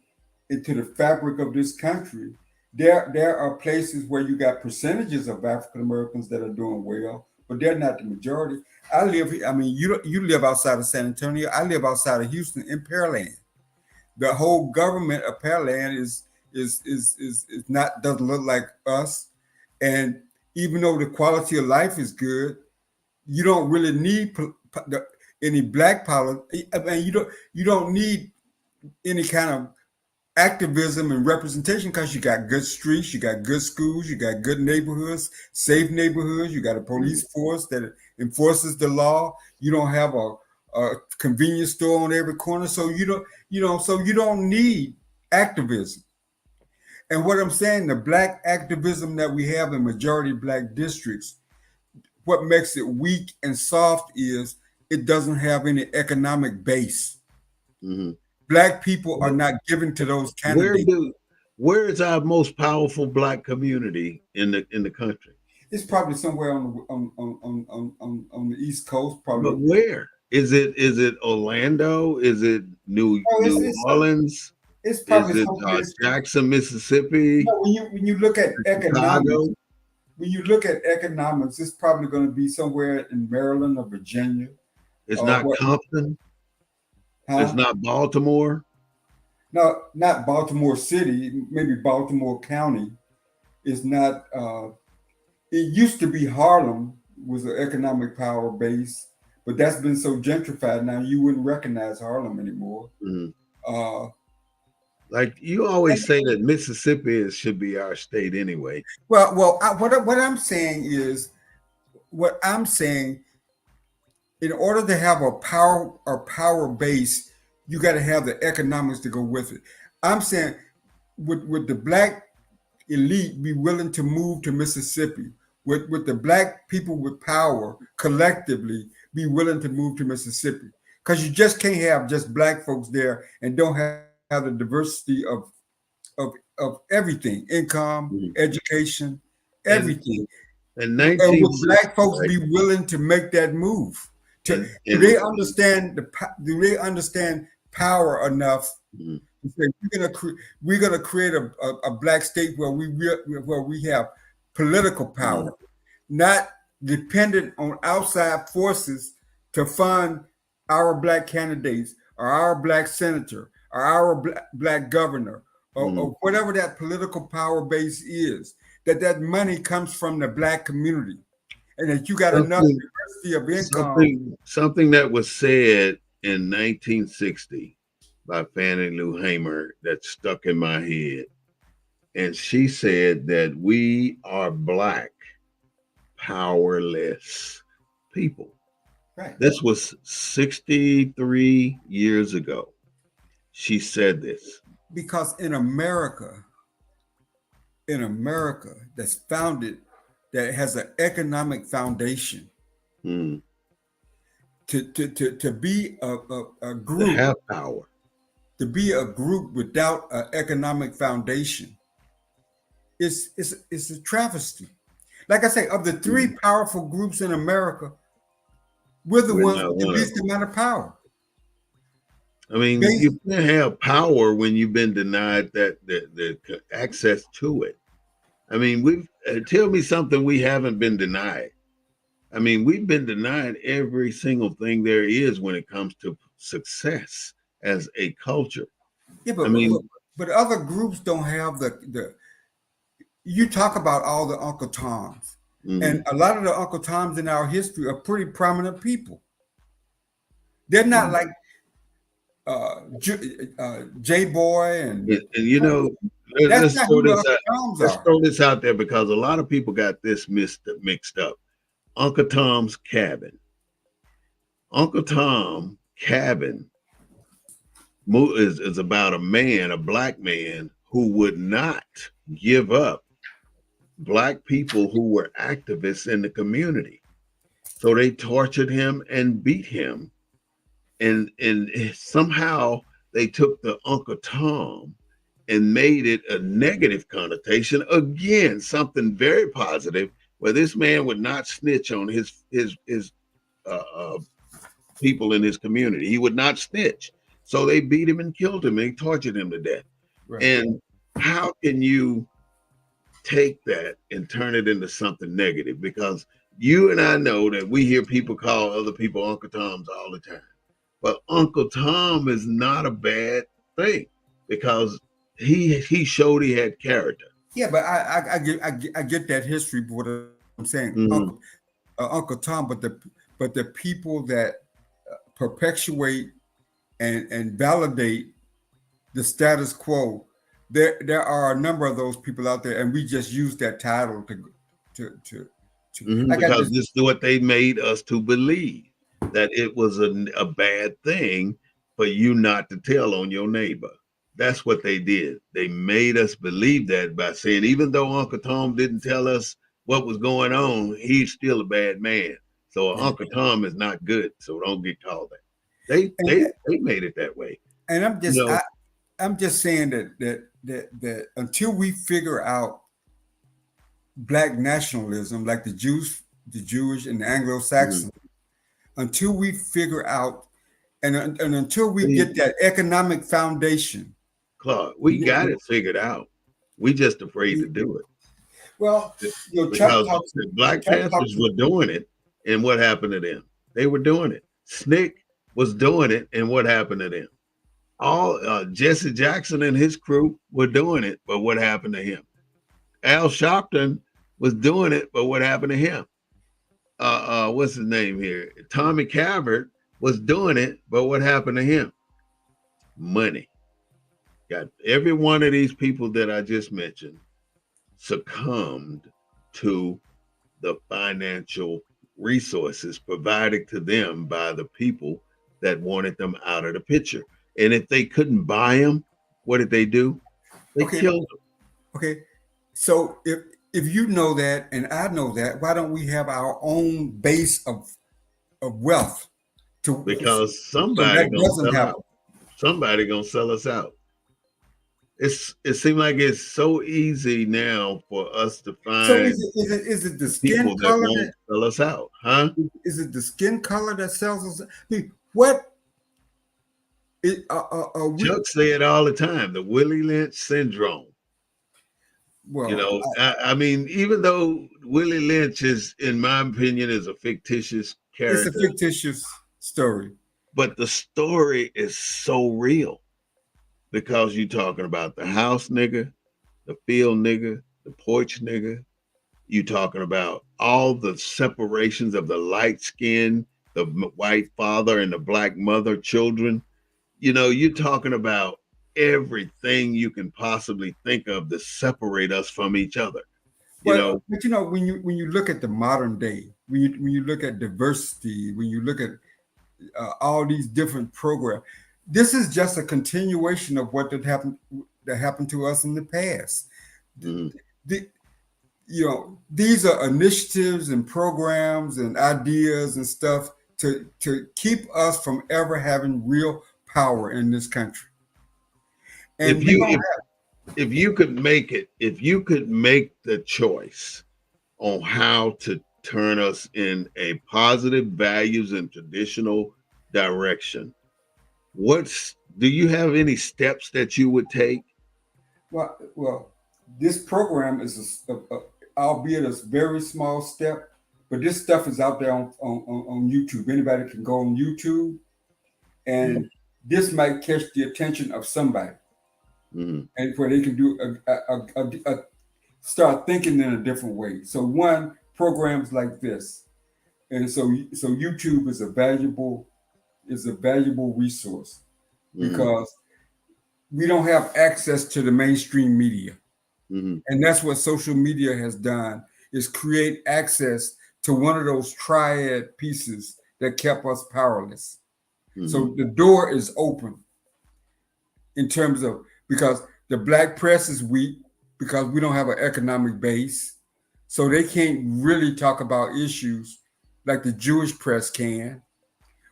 Speaker 4: into the fabric of this country. There are places where you got percentages of African Americans that are doing well, but they're not the majority. You live outside of San Antonio. I live outside of Houston in Pearland. The whole government of Pearland is not, doesn't look like us. And even though the quality of life is good, you don't really need any black politics. I mean, you don't need any kind of activism and representation because you got good streets, you got good schools, you got good neighborhoods, safe neighborhoods. You got a police force that enforces the law. You don't have a convenience store on every corner, so you don't need activism. And what I'm saying, the black activism that we have in majority black districts, what makes it weak and soft is it doesn't have any economic base.
Speaker 3: Mhm.
Speaker 4: Black people are
Speaker 3: But
Speaker 4: not given to those
Speaker 3: where
Speaker 4: candidates.
Speaker 3: do where is our most powerful black community in the country?
Speaker 4: It's probably somewhere on the East Coast,
Speaker 3: But
Speaker 4: probably.
Speaker 3: where? Is it Orlando? Is it
Speaker 4: Oh,
Speaker 3: New Orleans?
Speaker 4: it's
Speaker 3: Is
Speaker 4: probably
Speaker 3: it
Speaker 4: someplace.
Speaker 3: Jackson, Mississippi?
Speaker 4: When you look at economics,
Speaker 3: Chicago?
Speaker 4: it's probably going to be somewhere in Maryland or Virginia
Speaker 3: It's
Speaker 4: or
Speaker 3: not
Speaker 4: what?
Speaker 3: Compton. It's
Speaker 4: Huh?
Speaker 3: not Baltimore.
Speaker 4: No, not Baltimore City. Maybe Baltimore County is not. It used to be Harlem was an economic power base, but that's been so gentrified now you wouldn't recognize Harlem anymore.
Speaker 3: Mhm.
Speaker 4: Uh,
Speaker 3: Like you always say that Mississippi should be our state anyway.
Speaker 4: what I'm saying is, what I'm saying, in order to have a power base, you got to have the economics to go with it. I'm saying, would the black elite be willing to move to Mississippi? Would the black people with power collectively be willing to move to Mississippi? Because you just can't have just black folks there and don't have the diversity of everything, income,
Speaker 3: Mhm.
Speaker 4: education,
Speaker 3: And
Speaker 4: everything.
Speaker 3: in
Speaker 4: And would
Speaker 3: 1960,
Speaker 4: black folks
Speaker 3: right?
Speaker 4: be willing to make that move?
Speaker 3: And
Speaker 4: Do they understand do they understand power enough
Speaker 3: mhm,
Speaker 4: to say we're gonna create a black state where where we have political
Speaker 3: mhm,
Speaker 4: power, not dependent on outside forces to fund our black candidates or our black senator or our black governor
Speaker 3: mhm.
Speaker 4: or whatever that political power base is, that money comes from the black community and that you got enough
Speaker 3: something
Speaker 4: diversity of income.
Speaker 3: something that was said in 1960 by Fannie Lou Hamer that stuck in my head. And she said that we are black, powerless people.
Speaker 4: Right.
Speaker 3: This was 63 years ago. She said this.
Speaker 4: Because in America that's founded, that has an economic foundation,
Speaker 3: Mm,
Speaker 4: to be a
Speaker 3: to
Speaker 4: group,
Speaker 3: have power.
Speaker 4: to be a group without an economic foundation is a travesty. Like I say, of the three
Speaker 3: Mhm.
Speaker 4: powerful groups in America, we're the
Speaker 3: We're
Speaker 4: ones
Speaker 3: not
Speaker 4: with the
Speaker 3: one of
Speaker 4: least
Speaker 3: them.
Speaker 4: amount of power.
Speaker 3: I mean,
Speaker 4: Based,
Speaker 3: you can't have power when you've been denied the access to it. I mean, we've tell me something we haven't been denied. I mean, we've been denied every single thing there is when it comes to success as a culture.
Speaker 4: yeah,
Speaker 3: I mean,
Speaker 4: but other groups don't have the. You talk about all the Uncle Toms, and
Speaker 3: mhm,
Speaker 4: a lot of the Uncle Toms in our history are pretty prominent people. They're not
Speaker 3: mhm.
Speaker 4: like J Boy, and
Speaker 3: And you know,
Speaker 4: that's
Speaker 3: let's
Speaker 4: not
Speaker 3: throw
Speaker 4: who the
Speaker 3: this
Speaker 4: Uncle
Speaker 3: out.
Speaker 4: Toms
Speaker 3: Let's
Speaker 4: are.
Speaker 3: throw this out there because a lot of people got this mixed up. Uncle Tom's Cabin. Uncle Tom Cabin is about a man, a black man, who would not give up black people who were activists in the community. So they tortured him and beat him. And somehow they took the Uncle Tom and made it a negative connotation. Again, something very positive, where this man would not snitch on his uh, uh, people in his community. He would not snitch. So they beat him and killed him and they tortured him to death.
Speaker 4: Right.
Speaker 3: And how can you take that and turn it into something negative? Because you and I know that we hear people call other people Uncle Toms all the time. But Uncle Tom is not a bad thing because he showed he had character.
Speaker 4: Yeah, but I get that history. But what I'm saying,
Speaker 3: Mhm.
Speaker 4: Uncle Tom, but the people that perpetuate and validate the status quo, there are a number of those people out there, and we just use that title to to I got
Speaker 3: Because
Speaker 4: this.
Speaker 3: this is what they made us to believe, that it was a bad thing for you not to tell on your neighbor. That's what they did. They made us believe that by saying, even though Uncle Tom didn't tell us what was going on, he's still a bad man. So
Speaker 4: Yeah.
Speaker 3: Uncle Tom is not good. So don't get called that. They
Speaker 4: And
Speaker 3: they they made it that way.
Speaker 4: And
Speaker 3: You know,
Speaker 4: I'm just saying that until we figure out black nationalism, like the Jewish and the
Speaker 3: mhm.
Speaker 4: Anglo-Saxon, until we figure out and until we
Speaker 3: we,
Speaker 4: get that economic foundation.
Speaker 3: Claude, we got it figured out. We just afraid to do it.
Speaker 4: Well, Chuck
Speaker 3: Because
Speaker 4: talks.
Speaker 3: the Black
Speaker 4: Chuck talks.
Speaker 3: Panthers were doing it, and what happened to them? They were doing it. Snick was doing it, and what happened to them? All Jesse Jackson and his crew were doing it, but what happened to him? Al Sharpton was doing it, but what happened to him? What's his name here? Tommy Cavert was doing it, but what happened to him? Money. Got every one of these people that I just mentioned succumbed to the financial resources provided to them by the people that wanted them out of the picture. And if they couldn't buy them, what did they do? They
Speaker 4: Okay,
Speaker 3: killed them.
Speaker 4: okay. So if you know that and I know that, why don't we have our own base of wealth to
Speaker 3: Because
Speaker 4: so
Speaker 3: somebody
Speaker 4: that
Speaker 3: gonna
Speaker 4: doesn't
Speaker 3: sell
Speaker 4: happen?
Speaker 3: out. Somebody gonna sell us out. It seems like it's so easy now for us to
Speaker 4: So
Speaker 3: find
Speaker 4: is it the skin
Speaker 3: people that
Speaker 4: color
Speaker 3: won't sell us out, huh?
Speaker 4: is it the skin color that sells us? I mean, what we
Speaker 3: Chuck said all the time, the Willie Lynch syndrome. You
Speaker 4: well,
Speaker 3: know, I mean, even though Willie Lynch is, in my opinion, is a fictitious
Speaker 4: it's a
Speaker 3: character,
Speaker 4: fictitious story.
Speaker 3: but the story is so real because you're talking about the house nigga, the field nigga, the porch nigga. You talking about all the separations of the light skin, the white father and the black mother children. You know, you're talking about everything you can possibly think of to separate us from each other. You know,
Speaker 4: But when you look at the modern day, when you look at diversity, when you look at all these different programs, this is just a continuation of what that happened to us in the past.
Speaker 3: mhm.
Speaker 4: The, these are initiatives and programs and ideas and stuff to keep us from ever having real power in this country. And
Speaker 3: if
Speaker 4: we
Speaker 3: you
Speaker 4: don't
Speaker 3: if you could make it, if you could make the choice on how to turn us in a positive values and traditional direction, what's do you have any steps that you would take?
Speaker 4: well, this program is albeit a very small step, but this stuff is out there on YouTube. Anybody can go on YouTube,
Speaker 3: Mhm,
Speaker 4: and this might catch the attention of somebody,
Speaker 3: mhm,
Speaker 4: and where they can do start thinking in a different way. So one programs like this, and so YouTube is a valuable resource
Speaker 3: mhm,
Speaker 4: because we don't have access to the mainstream media.
Speaker 3: mhm,
Speaker 4: And that's what social media has done is create access to one of those triad pieces that kept us powerless.
Speaker 3: mhm,
Speaker 4: So the door is open in terms of because the black press is weak because we don't have an economic base. So they can't really talk about issues like the Jewish press can.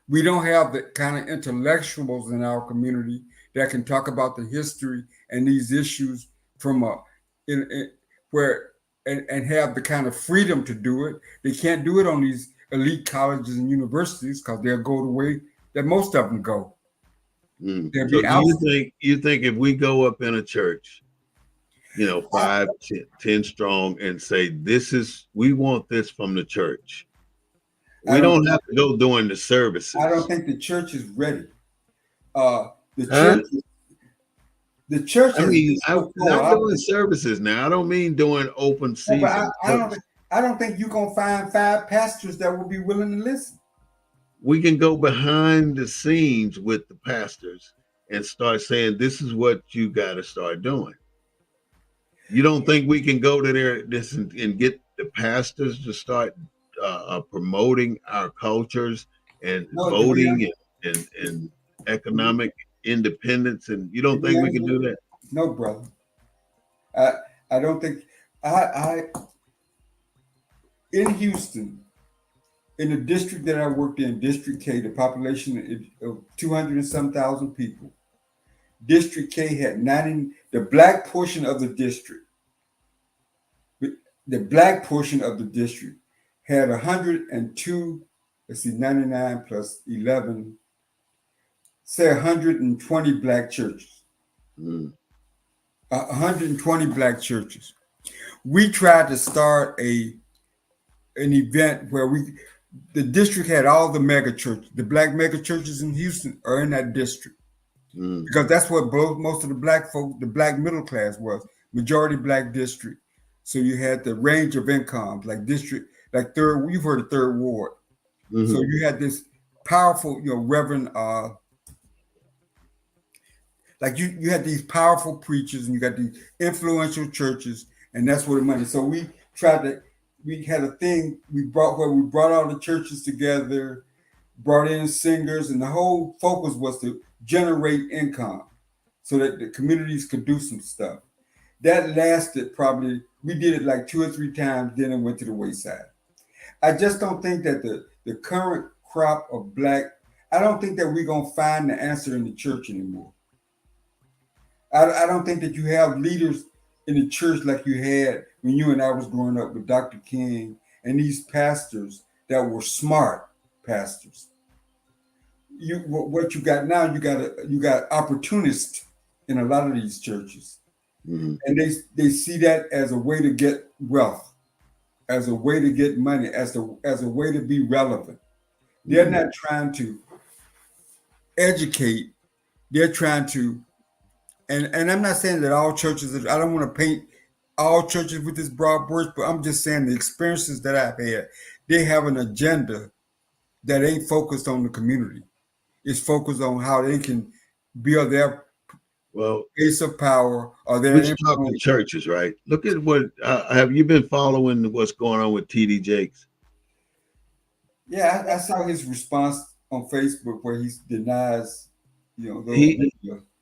Speaker 4: We don't have the kind of intellectuals in our community that can talk about the history and these issues from where and have the kind of freedom to do it. They can't do it on these elite colleges and universities because they'll go the way that most of them go.
Speaker 3: mhm.
Speaker 4: They'll
Speaker 3: So
Speaker 4: be
Speaker 3: do
Speaker 4: out.
Speaker 3: you think if we go up in a church, you know, five, 10 strong, and say, this is, we want this from the church.
Speaker 4: I
Speaker 3: We
Speaker 4: don't.
Speaker 3: don't have to go during the
Speaker 4: I don't
Speaker 3: services.
Speaker 4: think the church is ready. Uh, the
Speaker 3: Huh?
Speaker 4: church. The church
Speaker 3: I
Speaker 4: has been
Speaker 3: mean,
Speaker 4: so full.
Speaker 3: not doing services now. I don't mean doing open
Speaker 4: But
Speaker 3: season church.
Speaker 4: I don't think you're gonna find five pastors that will be willing to listen.
Speaker 3: We can go behind the scenes with the pastors and start saying, this is what you got to start doing. You don't think we can go to this and get the pastors to start promoting our cultures and
Speaker 4: No, to be
Speaker 3: voting
Speaker 4: honest,
Speaker 3: and
Speaker 4: to be,
Speaker 3: economic independence? And you
Speaker 4: to
Speaker 3: don't
Speaker 4: be
Speaker 3: think we
Speaker 4: honest
Speaker 3: can
Speaker 4: with
Speaker 3: do
Speaker 4: you,
Speaker 3: that?
Speaker 4: no, brother. I I don't think I in Houston, in the district that I worked in, District K, the population of 200 and some thousand people. District K had 90. The black portion of the district, had 102. Let's see, 99 plus 11. Say 120 black churches. 120 black churches. We tried to start an event where the district had all the mega churches. The black mega churches in Houston are in that district because that's what most of the black folk, the black middle class was, majority black district. So you had the range of incomes, like district, like third. You've heard of Third Ward. So you had this powerful, Reverend. Like you had these powerful preachers, and you got these influential churches, and that's where the money. So we had a thing we brought all the churches together, brought in singers, and the whole focus was to generate income so that the communities could do some stuff. That lasted we did it like 2 or 3 times, then it went to the wayside. I just don't think that the current crop of I don't think that we're going to find the answer in the church anymore. I don't think that you have leaders in the church like you had when you and I was growing up with Dr. King and these pastors that were smart pastors. What you got now, you got opportunists in a lot of these churches, and they see that as a way to get wealth, as a way to get money, as a way to be relevant. They're not trying to educate. They're trying to. And I'm not saying that all churches, I don't want to paint all churches with this broad brush, but I'm just saying the experiences that I've had, they have an agenda that ain't focused on the community. It's focused on how they can build their base of power or their
Speaker 3: influence. Talking churches, right? Look at what, have you been following what's going on with T.D. Jakes?
Speaker 4: Yeah, I saw his response on Facebook where he denies,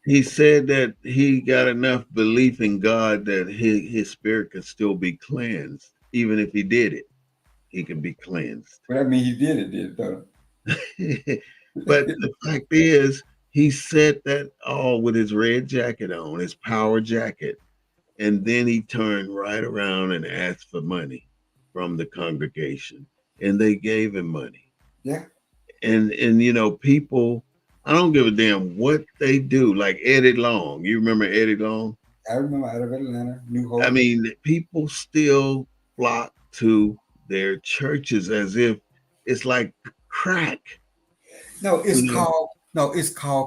Speaker 3: He said that he got enough belief in God that his spirit could still be cleansed. Even if he did it, he could be cleansed.
Speaker 4: But I mean, he did it, though.
Speaker 3: But the fact is, he said that all with his red jacket on, his power jacket. And then he turned right around and asked for money from the congregation. And they gave him money.
Speaker 4: Yeah.
Speaker 3: And people, I don't give a damn what they do. Like Eddie Long. You remember Eddie Long?
Speaker 4: I remember, out of Atlanta, New Hope.
Speaker 3: I mean, people still flock to their churches as if it's like crack.
Speaker 4: No, it's called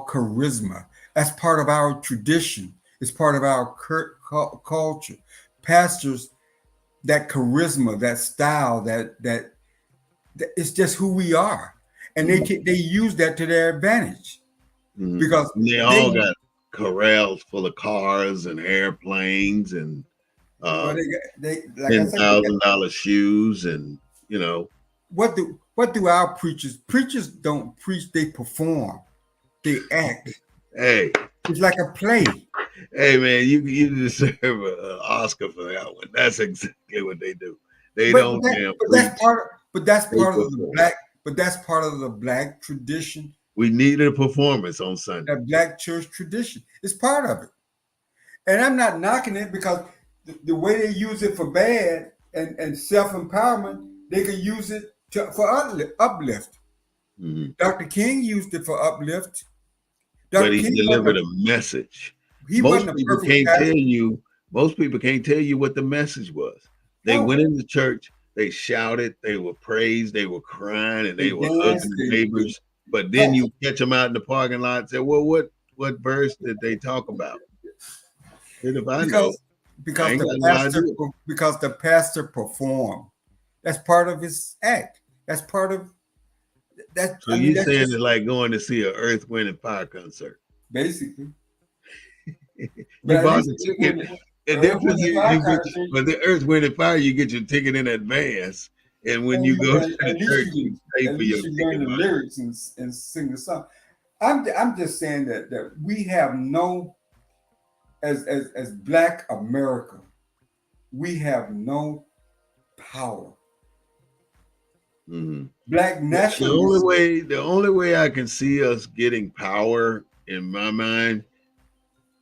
Speaker 4: charisma. That's part of our tradition. It's part of our culture. Pastors, that charisma, that style, that it's just who we are. And they use that to their advantage because
Speaker 3: they all got corrals full of cars and airplanes and $10,000 shoes and
Speaker 4: what do our preachers don't preach, they perform, they act.
Speaker 3: Hey,
Speaker 4: it's like a play.
Speaker 3: Hey man, you deserve an Oscar for that one. That's exactly what they do. That's part of the black tradition. We needed a performance on Sunday.
Speaker 4: A black church tradition. It's part of it. And I'm not knocking it because the way they use it for bad and self-empowerment, they could use it for uplift. Dr. King used it for uplift.
Speaker 3: But he delivered a message. Most people can't tell you what the message was. They went into church, they shouted, they were praised, they were crying, and they were hugging the neighbors. But then you catch them out in the parking lot and say, well, what verse did they talk about? Because
Speaker 4: the pastor performed. That's part of his act. That's part of that.
Speaker 3: So you're saying it's like going to see an Earth, Wind, and Fire concert.
Speaker 4: Basically.
Speaker 3: You bought the ticket. And then for the Earth, Wind, and Fire, you get your ticket in advance. And when you go to the church, you pay for your ticket.
Speaker 4: Learn the lyrics and sing the song. I'm just saying that we have no, as Black America, we have no power. Black nationalism.
Speaker 3: The only way I can see us getting power, in my mind,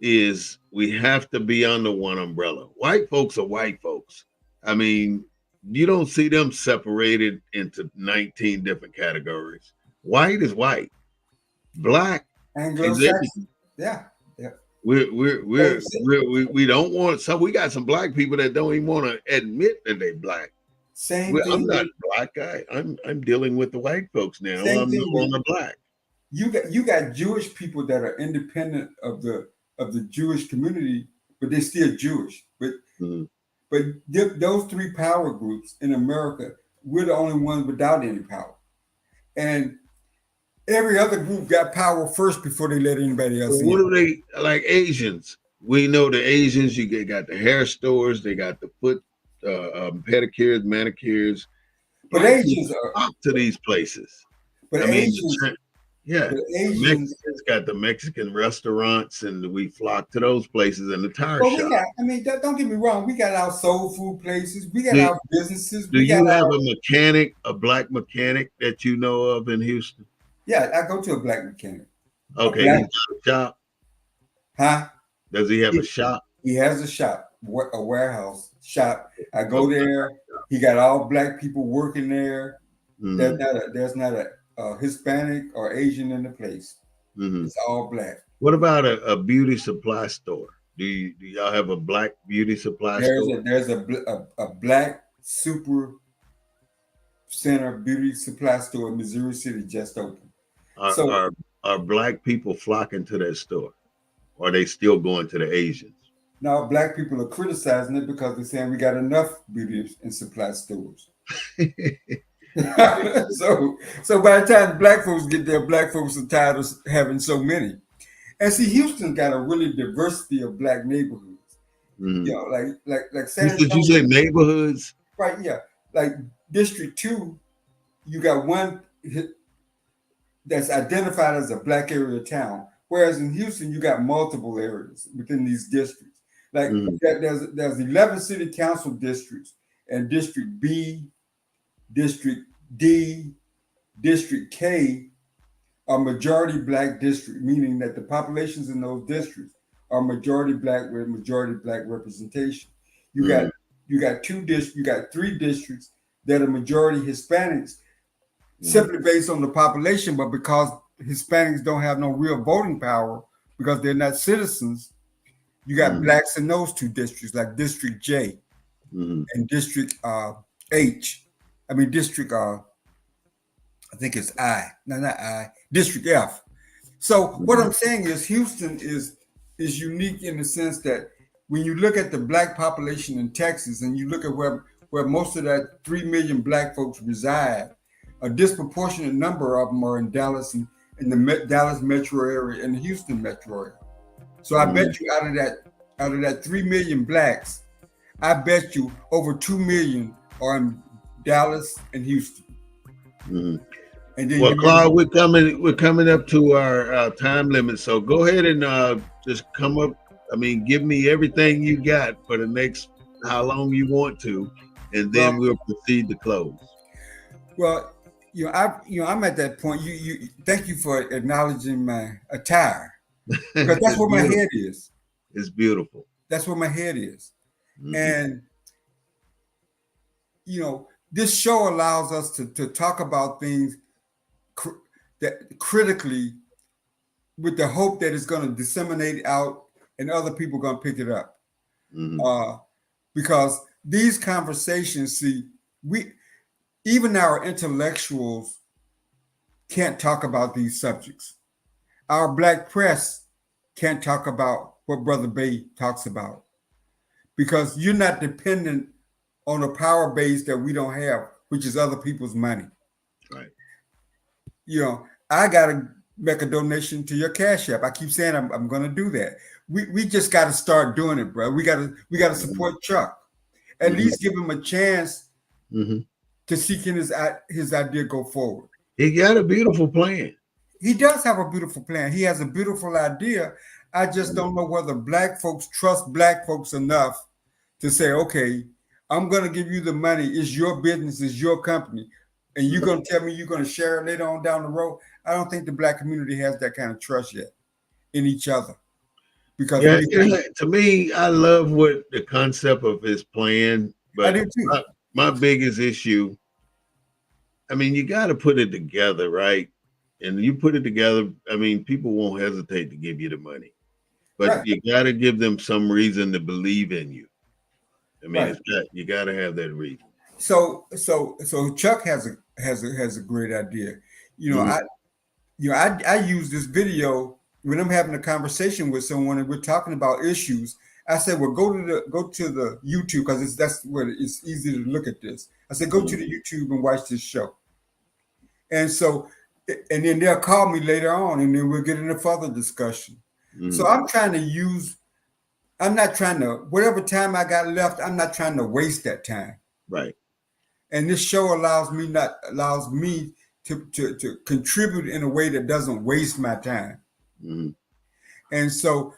Speaker 3: is we have to be under one umbrella. White folks are white folks. I mean, you don't see them separated into 19 different categories. White is white. Black is
Speaker 4: Anglo-Saxon.
Speaker 3: everything.
Speaker 4: Yeah. Yeah.
Speaker 3: We don't want, so we got some black people that don't even want to admit that they black.
Speaker 4: Same
Speaker 3: I'm
Speaker 4: thing.
Speaker 3: not a black guy. I'm dealing with the white folks now.
Speaker 4: Same
Speaker 3: I'm no
Speaker 4: thing.
Speaker 3: longer black.
Speaker 4: You got Jewish people that are independent of the Jewish community, but they're still Jewish. But
Speaker 3: Mm-hmm.
Speaker 4: but those three power groups in America, we're the only ones without any power, and every other group got power first before they let anybody else
Speaker 3: Well, what
Speaker 4: in.
Speaker 3: do they like Asians? We know the Asians. Got the hair stores. They got the foot pedicures, manicures.
Speaker 4: But
Speaker 3: Black people
Speaker 4: Asians are.
Speaker 3: flock to these places.
Speaker 4: But
Speaker 3: I mean,
Speaker 4: Asians.
Speaker 3: yeah,
Speaker 4: But
Speaker 3: the
Speaker 4: Asians.
Speaker 3: Mexicans got the Mexican restaurants, and we flock to those places and the tire
Speaker 4: Well,
Speaker 3: shop.
Speaker 4: we got. I mean, don't get me wrong. We got our soul food places. We got
Speaker 3: Do,
Speaker 4: our businesses.
Speaker 3: do
Speaker 4: We got
Speaker 3: you have
Speaker 4: our.
Speaker 3: a mechanic, a black mechanic that you know of in Houston?
Speaker 4: Yeah, I go to a black mechanic.
Speaker 3: Okay,
Speaker 4: Black,
Speaker 3: he's got a shop.
Speaker 4: huh?
Speaker 3: Does he have a shop?
Speaker 4: He has a shop, a warehouse shop. I go
Speaker 3: Okay.
Speaker 4: there. He got all black people working there.
Speaker 3: Mm-hmm.
Speaker 4: There's not a Hispanic or Asian in the place.
Speaker 3: Mm-hmm.
Speaker 4: It's all black.
Speaker 3: What about a beauty supply store? Do y'all have a black beauty supply store?
Speaker 4: There's a black super center beauty supply store in Missouri City just opened.
Speaker 3: Are black people flocking to that store? Or are they still going to the Asians?
Speaker 4: Now black people are criticizing it because they're saying we got enough beauty and supply stores. so by the time black folks get there, black folks are tired of having so many. And see, Houston got a really diversity of black neighborhoods.
Speaker 3: Mm-hmm.
Speaker 4: You know, like San Antonio.
Speaker 3: Did you say neighborhoods?
Speaker 4: Right, yeah. Like District 2, you got one that's identified as a black area town. Whereas in Houston, you got multiple areas within these districts. Like there's 11 city council districts, and District B, District D, District K are majority black districts, meaning that the populations in those districts are majority black with majority black representation. You got three districts that are majority Hispanics, simply based on the population, but because Hispanics don't have no real voting power because they're not citizens, you got blacks in those two districts, like District J and District H. I mean, District I think it's I. No, not I. District F. So what I'm saying is Houston is unique in the sense that when you look at the black population in Texas and you look at where most of that 3 million black folks reside, a disproportionate number of them are in Dallas and in the Dallas metro area and the Houston metro area. So I bet you out of that 3 million blacks, I bet you over 2 million are in Dallas and Houston. And then
Speaker 3: well, Claude, we're coming up to our time limit. So go ahead and just come up. I mean, give me everything you got for the next how long you want to, and then we'll proceed to close.
Speaker 4: Well, I'm at that point. You thank you for acknowledging my attire because that's where my head is.
Speaker 3: It's beautiful.
Speaker 4: That's where my head is, and this show allows us to talk about things that critically, with the hope that it's going to disseminate out and other people are going to pick it up. Because these conversations, even our intellectuals can't talk about these subjects. Our black press can't talk about what Brother Bay talks about because you're not dependent on a power base that we don't have, which is other people's money.
Speaker 3: Right.
Speaker 4: I got to make a donation to your Cash App. I keep saying I'm going to do that. We just got to start doing it, bro. We got to support Chuck. At least give him a chance to seek his idea go forward.
Speaker 3: He got a beautiful plan.
Speaker 4: He does have a beautiful plan. He has a beautiful idea. I just don't know whether black folks trust black folks enough to say, okay, I'm going to give you the money. It's your business. It's your company. And you're going to tell me you're going to share it later on down the road. I don't think the black community has that kind of trust yet in each other. because
Speaker 3: Yeah, to me, I love what the concept of his plan,
Speaker 4: I
Speaker 3: but
Speaker 4: do too.
Speaker 3: my biggest issue, I mean, you got to put it together, right? And you put it together, I mean, people won't hesitate to give you the money, but
Speaker 4: Right,
Speaker 3: you got to give them some reason to believe in you. I mean,
Speaker 4: right.
Speaker 3: you got to have that reason.
Speaker 4: So Chuck has a great idea. You know,
Speaker 3: Mhm.
Speaker 4: I use this video when I'm having a conversation with someone and we're talking about issues. I said, well, go to the YouTube because that's where it's easy to look at this. I said, go to the
Speaker 3: Mhm.
Speaker 4: YouTube and watch this show. And so, and then they'll call me later on, and then we'll get into further discussion. So
Speaker 3: Mhm.
Speaker 4: I'm not trying to, whatever time I got left, I'm not trying to waste that time.
Speaker 3: Right.
Speaker 4: And this show allows me to contribute in a way that doesn't waste my time.
Speaker 3: Mhm.
Speaker 4: And so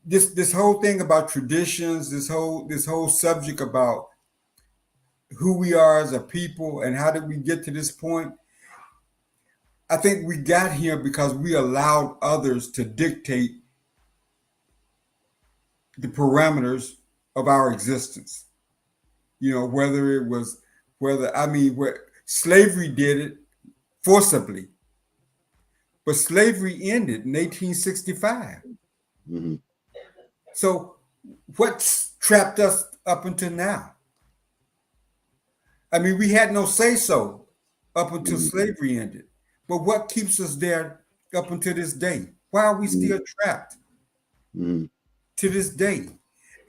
Speaker 4: this whole thing about traditions, this whole subject about who we are as a people and how did we get to this point, I think we got here because we allowed others to dictate the parameters of our existence. You know, where slavery did it forcibly, but slavery ended in 1865.
Speaker 3: Mhm.
Speaker 4: So what's trapped us up until now? I mean, we had no say so up until
Speaker 3: Mhm.
Speaker 4: slavery ended. But what keeps us there up until this day? Why are we
Speaker 3: Mhm.
Speaker 4: still trapped
Speaker 3: Mhm.
Speaker 4: to this day?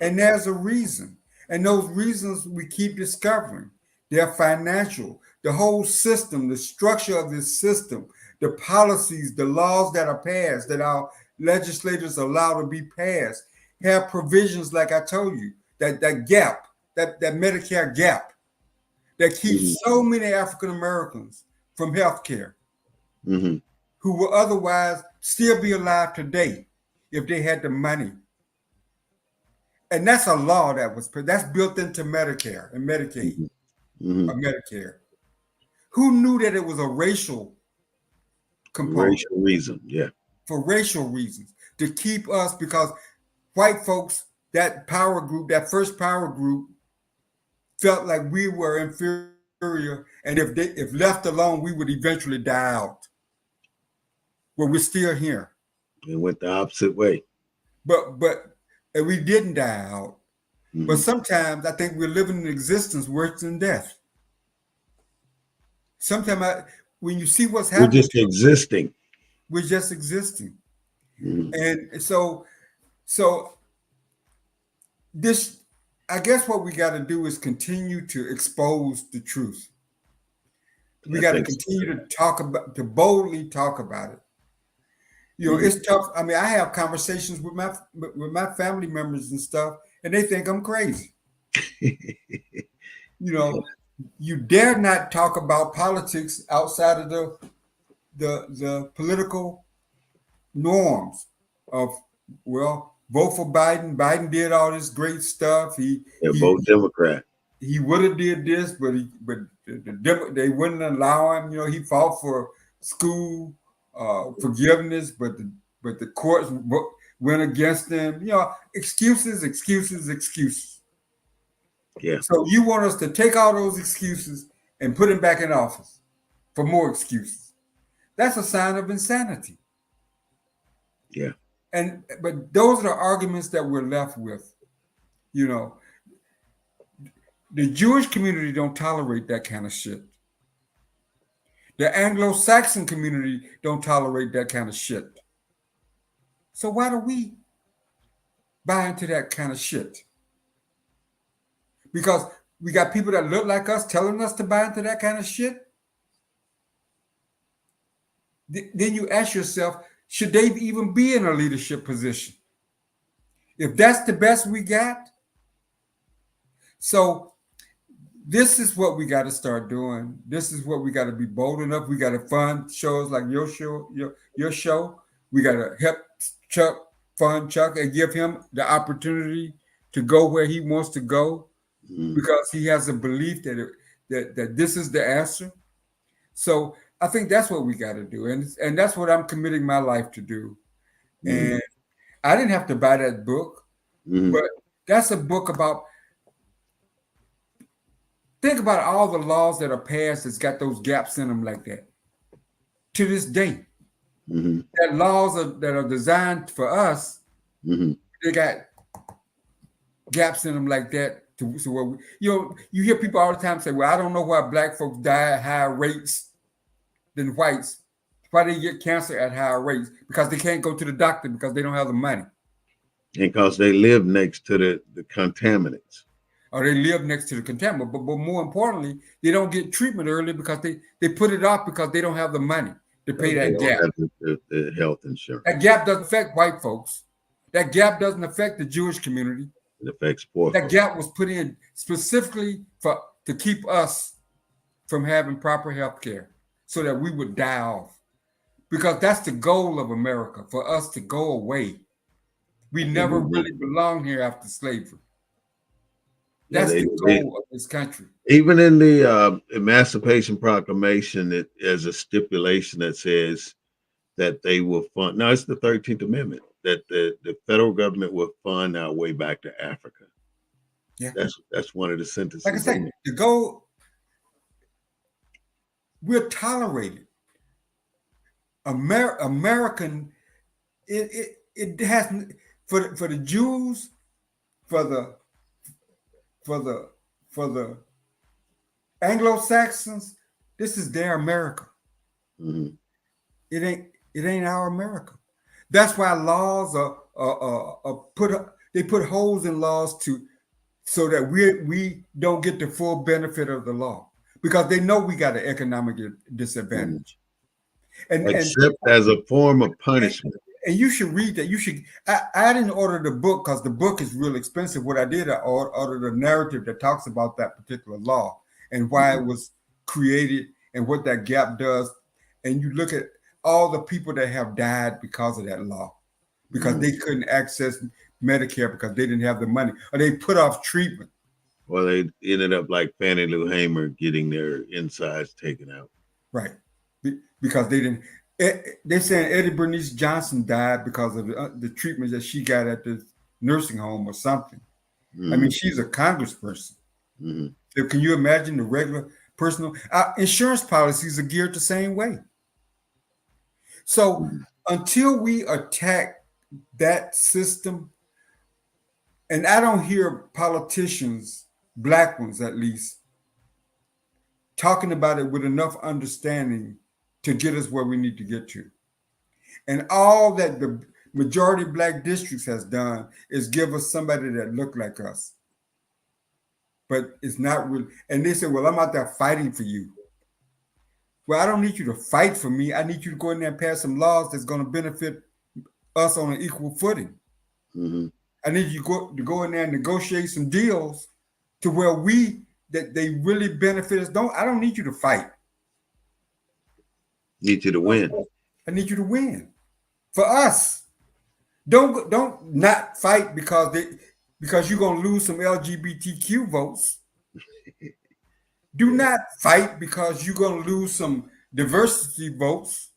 Speaker 4: And there's a reason. And those reasons we keep discovering. They're financial. The whole system, the structure of this system, the policies, the laws that are passed, that our legislators allow to be passed, have provisions, like I told you, that gap, that Medicare gap that
Speaker 3: Mhm.
Speaker 4: keeps so many African Americans from health care
Speaker 3: Mhm.
Speaker 4: who will otherwise still be alive today if they had the money. And that's a law that's built into Medicare and Medicaid
Speaker 3: Mhm. Mhm.
Speaker 4: or Medicare. Who knew that it was a racial component
Speaker 3: Racial reason. Yeah.
Speaker 4: for racial reasons to keep us because white folks, that power group, that first power group, felt like we were inferior, and if left alone, we would eventually die out. Well, we're still here,
Speaker 3: It went the opposite way.
Speaker 4: but and we didn't die out. But
Speaker 3: Mhm.
Speaker 4: sometimes I think we're living an existence worse than death. Sometimes when you see what's
Speaker 3: We're
Speaker 4: happening
Speaker 3: just
Speaker 4: to us,
Speaker 3: existing.
Speaker 4: we're just existing.
Speaker 3: Mhm.
Speaker 4: And so this, I guess what we got to do is continue to expose the truth. We
Speaker 3: I
Speaker 4: got to
Speaker 3: think so.
Speaker 4: continue to boldly talk about it. You know,
Speaker 3: Mhm.
Speaker 4: it's tough. I mean, I have conversations with my family members and stuff, and they think I'm crazy. You know, you dare not talk about politics outside of the political norms of, well, vote for Biden. Biden did all this great stuff.
Speaker 3: Yeah,
Speaker 4: He
Speaker 3: vote Democrat.
Speaker 4: he would have did this, but they wouldn't allow him. You know, he fought for school forgiveness, but the courts went against him. You know, excuses, excuses, excuses.
Speaker 3: Yeah.
Speaker 4: So you want us to take all those excuses and put him back in office for more excuses? That's a sign of insanity.
Speaker 3: Yeah.
Speaker 4: But those are the arguments that we're left with. You know, the Jewish community don't tolerate that kind of shit. The Anglo-Saxon community don't tolerate that kind of shit. So why do we buy into that kind of shit? Because we got people that look like us telling us to buy into that kind of shit. Then you ask yourself, should they even be in a leadership position? If that's the best we got. So this is what we got to start doing. This is what we got to be bold enough. We got to fund shows like your show, your show. We got to help fund Chuck, and give him the opportunity to go where he wants to go
Speaker 3: Mhm.
Speaker 4: because he has a belief that this is the answer. So I think that's what we got to do, and that's what I'm committing my life to do.
Speaker 3: Mhm.
Speaker 4: And I didn't have to buy that book,
Speaker 3: Mhm.
Speaker 4: but that's a book about. Think about all the laws that are passed that's got those gaps in them like that. To this day,
Speaker 3: Mhm.
Speaker 4: that that are designed for us,
Speaker 3: Mhm.
Speaker 4: they got gaps in them like that. So where you hear people all the time say, "Well, I don't know why black folks die at higher rates than whites. Why they get cancer at higher rates? Because they can't go to the doctor because they don't have the money,
Speaker 3: And because they live next to the contaminants.
Speaker 4: or they live next to the contaminant. But more importantly, they don't get treatment early because they put it off because they don't have the money to pay
Speaker 3: They
Speaker 4: that
Speaker 3: don't
Speaker 4: gap.
Speaker 3: have the health insurance.
Speaker 4: That gap doesn't affect white folks. That gap doesn't affect the Jewish community.
Speaker 3: It affects poor
Speaker 4: That
Speaker 3: folks.
Speaker 4: gap was put in specifically to keep us from having proper health care so that we would die off. Because that's the goal of America, for us to go away. We never really belonged here after slavery.
Speaker 3: Yeah,
Speaker 4: That's the goal of this country.
Speaker 3: even in the Emancipation Proclamation, it has a stipulation that says that they will fund. Now it's the 13th Amendment that the federal government will fund our way back to Africa.
Speaker 4: Yeah.
Speaker 3: That's one of the sentences.
Speaker 4: Like I say, the goal, we're tolerated. American, it has for the Jews, for the for the Anglo-Saxons, this is their America.
Speaker 3: Mhm.
Speaker 4: It ain't our America. That's why laws are they put holes in laws so that we don't get the full benefit of the law because they know we got an economic disadvantage. And
Speaker 3: Except as a form of punishment.
Speaker 4: and you should read that. You should. I didn't order the book because the book is real expensive. What I did, I ordered a narrative that talks about that particular law and why it was created and what that gap does. And you look at all the people that have died because of that law, because they couldn't access Medicare because they didn't have the money, or they put off treatment.
Speaker 3: Well, they ended up like Fannie Lou Hamer getting their insides taken out.
Speaker 4: Right. Because they didn't. They're saying Eddie Bernice Johnson died because of the treatment that she got at the nursing home or something. I mean, she's a congressperson. So can you imagine the regular personal insurance policies are geared the same way? So until we attack that system, and I don't hear politicians, black ones at least, talking about it with enough understanding to get us where we need to get to. And all that the majority black districts has done is give us somebody that look like us. But it's not really. And they say, well, I'm out there fighting for you. Well, I don't need you to fight for me. I need you to go in there and pass some laws that's going to benefit us on an equal footing. I need you to go in there and negotiate some deals to where that they really benefit us. I don't need you to fight.
Speaker 3: Need you to win.
Speaker 4: I need you to win for us. Don't not fight because you're gonna lose some LGBTQ votes. Do not fight because you're gonna lose some diversity votes.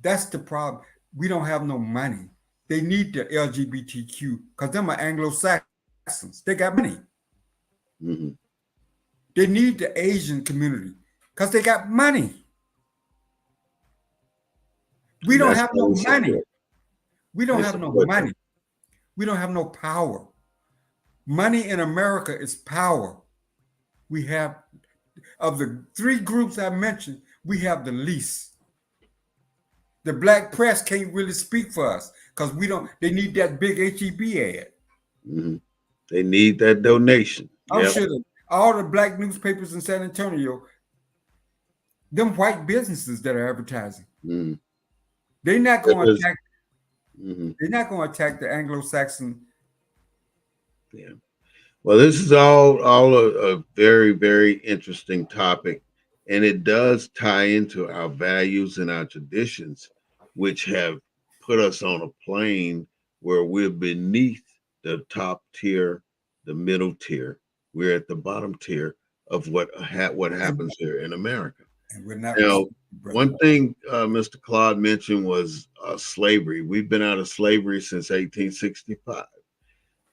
Speaker 4: That's the problem. We don't have no money. They need the LGBTQ because them are Anglo-Saxons. They got money. They need the Asian community because they got money. We don't have no money. We don't have no money. We don't have no power. Money in America is power. We have, of the three groups I mentioned, we have the least. The black press can't really speak for us because they need that big HEB ad.
Speaker 3: They need that donation.
Speaker 4: I'm sure that all the black newspapers in San Antonio, them white businesses that are advertising, they're not going to attack. They're not going to attack the Anglo-Saxon.
Speaker 3: Yeah. Well, this is all a very, very interesting topic, and it does tie into our values and our traditions, which have put us on a plane where we're beneath the top tier, the middle tier. We're at the bottom tier of what happens here in America.
Speaker 4: And we're not
Speaker 3: now,
Speaker 4: brother.
Speaker 3: One thing Mr. Claude mentioned was slavery. We've been out of slavery since 1865.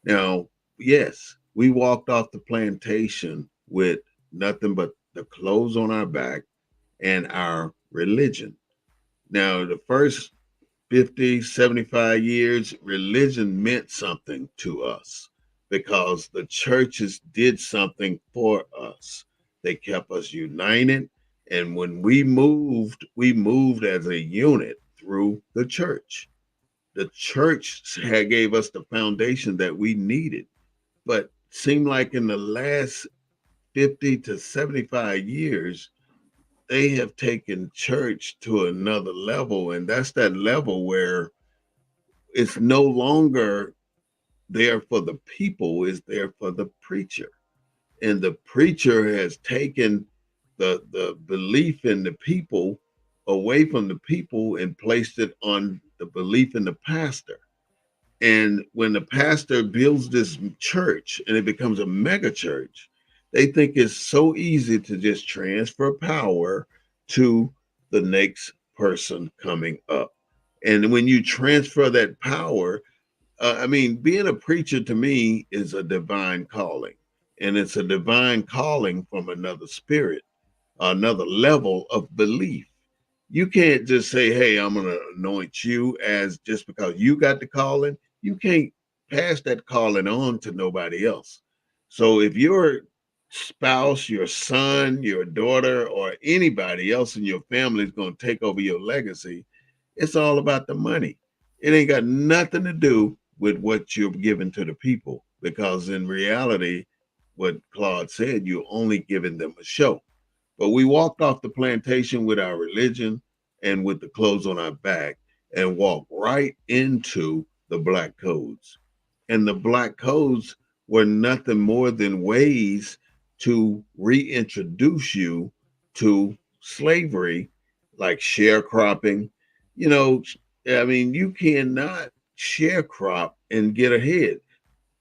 Speaker 3: Now, yes, we walked off the plantation with nothing but the clothes on our back and our religion. Now, the first 50, 75 years, religion meant something to us because the churches did something for us. They kept us united. And when we moved as a unit through the church. The church had gave us the foundation that we needed. But seemed like in the last 50 to 75 years, they have taken church to another level. And that's that level where it's no longer there for the people, it's there for the preacher. And the preacher has taken the belief in the people away from the people and placed it on the belief in the pastor. And when the pastor builds this church and it becomes a mega church, they think it's so easy to just transfer power to the next person coming up. And when you transfer that power, I mean, being a preacher to me is a divine calling, and it's a divine calling from another spirit, another level of belief. You can't just say, hey, I'm going to anoint you as just because you got the calling. You can't pass that calling on to nobody else. So if your spouse, your son, your daughter, or anybody else in your family is going to take over your legacy, it's all about the money. It ain't got nothing to do with what you're giving to the people, because in reality, what Claude said, you're only giving them a show. But we walked off the plantation with our religion and with the clothes on our back and walked right into the black codes. And the black codes were nothing more than ways to reintroduce you to slavery, like sharecropping. You know, I mean, you cannot sharecrop and get ahead.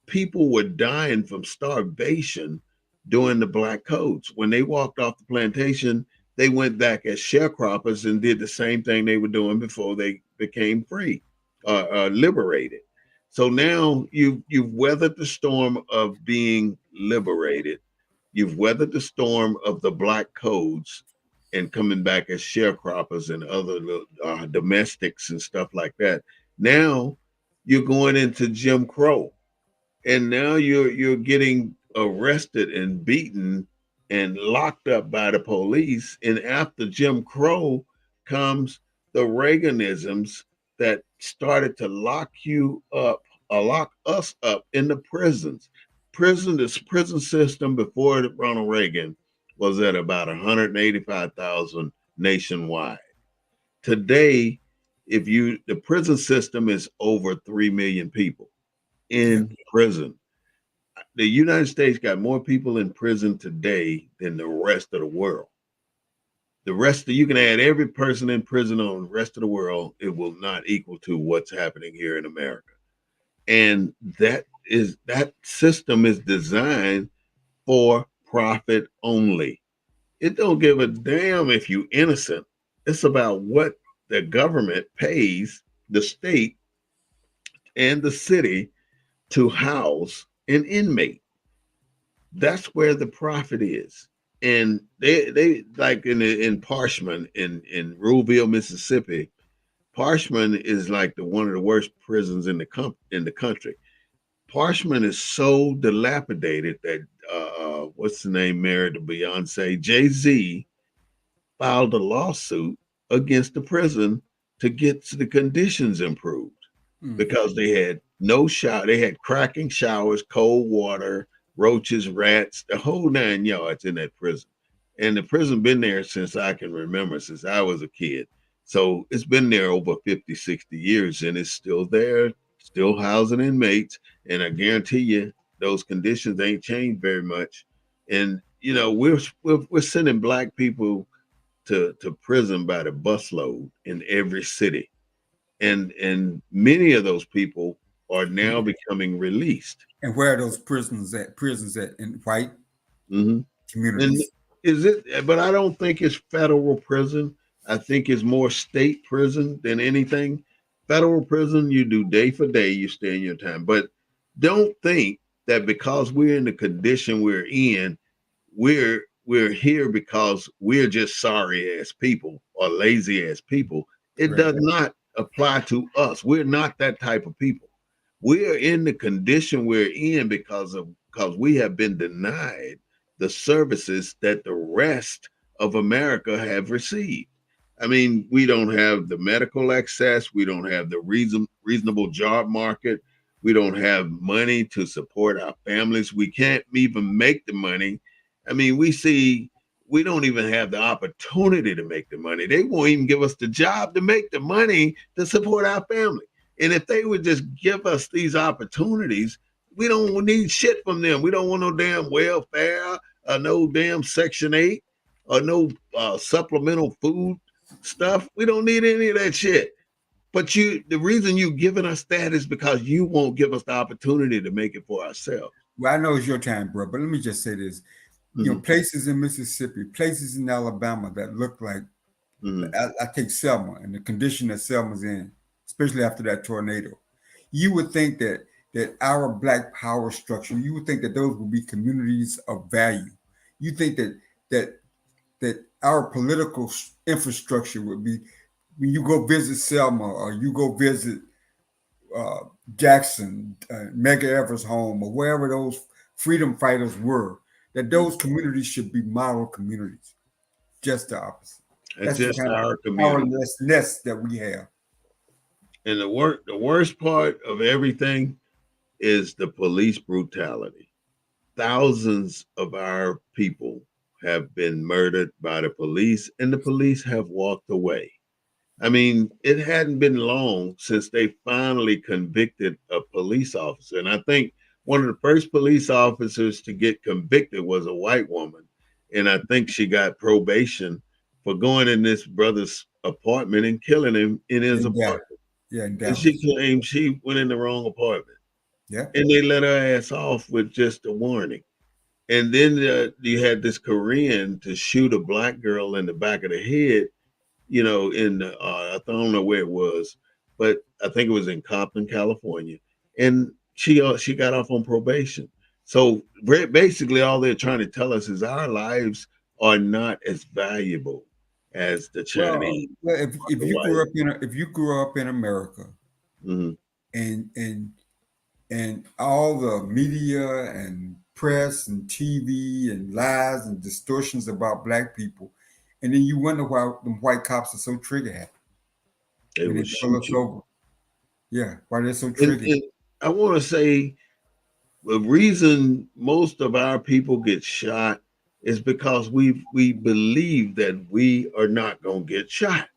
Speaker 3: People were dying from starvation during the black codes. When they walked off the plantation, they went back as sharecroppers and did the same thing they were doing before they became free, liberated. So now you've weathered the storm of being liberated. You've weathered the storm of the black codes and coming back as sharecroppers and other domestics and stuff like that. Now you're going into Jim Crow, and now you're getting arrested and beaten and locked up by the police. And after Jim Crow comes the Reaganisms that started to lock you up, lock us up in the prisons. This prison system before Ronald Reagan was at about 185,000 nationwide. Today, the prison system is over 3 million people in prison. The United States got more people in prison today than the rest of the world. The rest of, you can add every person in prison on the rest of the world, it will not equal to what's happening here in America. And that system is designed for profit only. It don't give a damn if you innocent. It's about what the government pays the state and the city to house an inmate. That's where the profit is. And they like in Parchman in Ruleville, Mississippi. Parchman is like one of the worst prisons in the country. Parchman is so dilapidated that what's the name, married to Beyonce, Jay-Z filed a lawsuit against the prison to get the conditions improved because they had no shower, they had cracking showers, cold water, roaches, rats, the whole 9 yards in that prison. And the prison been there since I can remember, since I was a kid. So it's been there over 50, 60 years, and it's still there, still housing inmates. And I guarantee you, those conditions ain't changed very much. And you know, we're sending black people to prison by the busload in every city, and many of those people are now becoming released.
Speaker 4: And where are those prisons at? Prisons at in white
Speaker 3: And
Speaker 4: communities.
Speaker 3: is it? But I don't think it's federal prison. I think is more state prison than anything. Federal prison, you do day for day, you stay in your time. But don't think that because we're in the condition we're in, we're here because we're just sorry ass people or lazy ass people. It
Speaker 4: Right.
Speaker 3: does not apply to us. We're not that type of people. We are in the condition we're in because we have been denied the services that the rest of America have received. I mean, we don't have the medical access, we don't have the reasonable job market, we don't have money to support our families, we can't even make the money. I mean, we don't even have the opportunity to make the money. They won't even give us the job to make the money to support our family. And if they would just give us these opportunities, we don't need shit from them. We don't want no damn welfare or no damn Section 8 or no supplemental food stuff. We don't need any of that shit. But the reason you giving us that is because you won't give us the opportunity to make it for ourselves.
Speaker 4: Well, I know it's your time, bro, but let me just say this. You know, places in Mississippi, places in Alabama that look like, I take Selma and the condition that Selma's in, especially after that tornado. You would think that our Black power structure, you would think that those would be communities of value. You think that our political infrastructure would be, when you go visit Selma or you go visit Jackson, Medgar Evers' home, or wherever those freedom fighters were, that those communities should be model communities. Just the opposite.
Speaker 3: It's
Speaker 4: That's the
Speaker 3: just
Speaker 4: kind
Speaker 3: our
Speaker 4: of
Speaker 3: community.
Speaker 4: powerlessness that we have.
Speaker 3: And the worst part of everything is the police brutality. Thousands of our people have been murdered by the police, and the police have walked away. I mean, it hadn't been long since they finally convicted a police officer. And I think one of the first police officers to get convicted was a white woman. And I think she got probation for going in this brother's apartment and killing him in his
Speaker 4: In Dallas.
Speaker 3: apartment.
Speaker 4: Yeah, in
Speaker 3: And
Speaker 4: Dallas.
Speaker 3: she claimed she went in the wrong apartment.
Speaker 4: Yeah.
Speaker 3: And they let her ass off with just a warning. And then you had this Korean to shoot a black girl in the back of the head, you know, I don't know where it was, but I think it was in Compton, California. And she got off on probation. So basically all they're trying to tell us is our lives are not as valuable as the Chinese.
Speaker 4: Well, if you grew up in America,
Speaker 3: Mhm.
Speaker 4: and all the media and press and TV and lies and distortions about Black people, and then you wonder why the white cops are so trigger happy
Speaker 3: They
Speaker 4: when
Speaker 3: will
Speaker 4: they pull
Speaker 3: shoot
Speaker 4: us
Speaker 3: you.
Speaker 4: over. Yeah, why they're so
Speaker 3: And,
Speaker 4: triggered.
Speaker 3: and I want to say the reason most of our people get shot is because we believe that we are not going to get shot.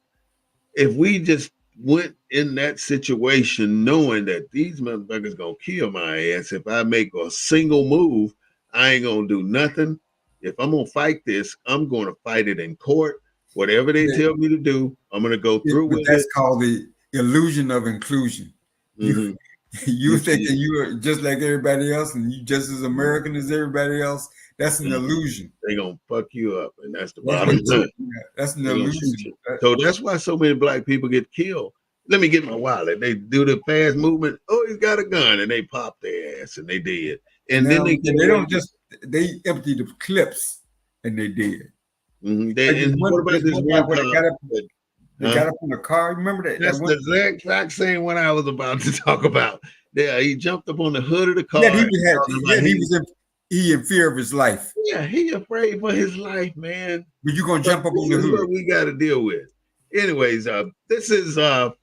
Speaker 3: If we just went in that situation knowing that these motherfuckers gonna kill my ass if I make a single move, I ain't gonna do nothing. If I'm gonna fight this, I'm gonna fight it in court. Whatever they
Speaker 4: Yeah,
Speaker 3: tell me to do, I'm gonna go through
Speaker 4: but
Speaker 3: with
Speaker 4: that's
Speaker 3: it.
Speaker 4: called the illusion of inclusion. You
Speaker 3: Mhm.
Speaker 4: you thinking you are just like everybody else and you just as American as everybody else. That's an illusion.
Speaker 3: They gonna fuck you up, and that's the
Speaker 4: That's
Speaker 3: bottom line.
Speaker 4: that's an
Speaker 3: They're gonna shoot
Speaker 4: illusion.
Speaker 3: you. So that's why so many black people get killed. Let me get my wallet. They do the fast movement. Oh, he's got a gun, and they pop their ass, and they did.
Speaker 4: And
Speaker 3: And then they get
Speaker 4: they
Speaker 3: away.
Speaker 4: don't just they empty the clips and they did.
Speaker 3: And what about
Speaker 4: There's
Speaker 3: this
Speaker 4: one guy
Speaker 3: one
Speaker 4: where
Speaker 3: cop?
Speaker 4: they got up in the car. Remember that
Speaker 3: That's
Speaker 4: one?
Speaker 3: the exact same one I was about to talk about. Yeah, he jumped up on the hood of the car.
Speaker 4: Yeah, he in fear of his life.
Speaker 3: Yeah, he afraid for his life, man.
Speaker 4: But you're gonna
Speaker 3: But
Speaker 4: jump up
Speaker 3: this
Speaker 4: on the
Speaker 3: is what
Speaker 4: hood.
Speaker 3: we got to deal with. Anyways, this is the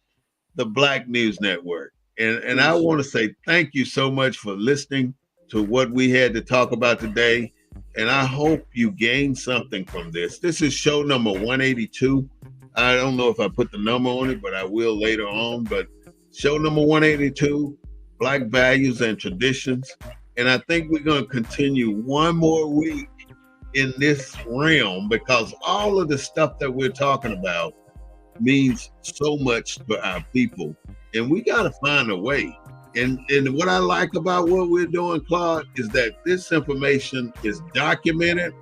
Speaker 3: Black News Network, and I want to say thank you so much for listening to what we had to talk about today. And I hope you gained something from this. This is show number 182. I don't know if I put the number on it, but I will later on. But show number 182, Black Values and Traditions. And I think we're going to continue one more week in this realm because all of the stuff that we're talking about means so much for our people. And we got to find a way. And what I like about what we're doing, Claude, is that this information is documented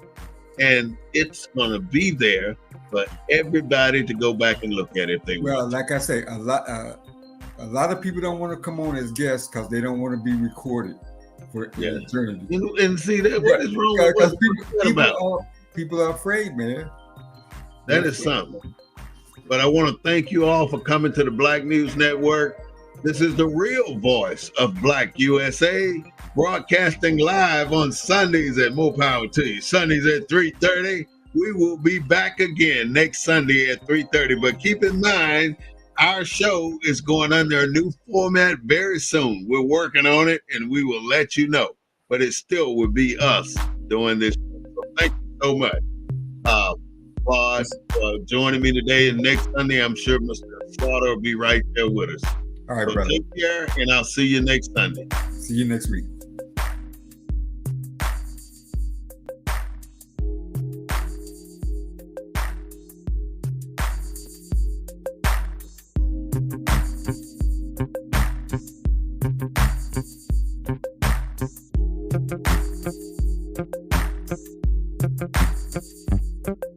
Speaker 3: and it's going to be there for everybody to go back and look at if they
Speaker 4: Well,
Speaker 3: want.
Speaker 4: like I say, a lot of people don't want to come on as guests because they don't want to be recorded for eternity.
Speaker 3: And see that what is wrong with what
Speaker 4: people are afraid, man.
Speaker 3: That is something. But I want to thank you all for coming to the Black News Network. This is the real voice of Black USA, broadcasting live on Sundays at More Power to You. Sundays at 3:30. We will be back again next Sunday at 3:30. But keep in mind, our show is going under a new format very soon. We're working on it, and we will let you know. But it still will be us doing this. So thank you so much. Claude, joining me today, and next Sunday, I'm sure Mr. Slaughter will be right there with us.
Speaker 4: All right,
Speaker 3: so
Speaker 4: brother.
Speaker 3: Take care, and I'll see you next Sunday.
Speaker 4: See you next week.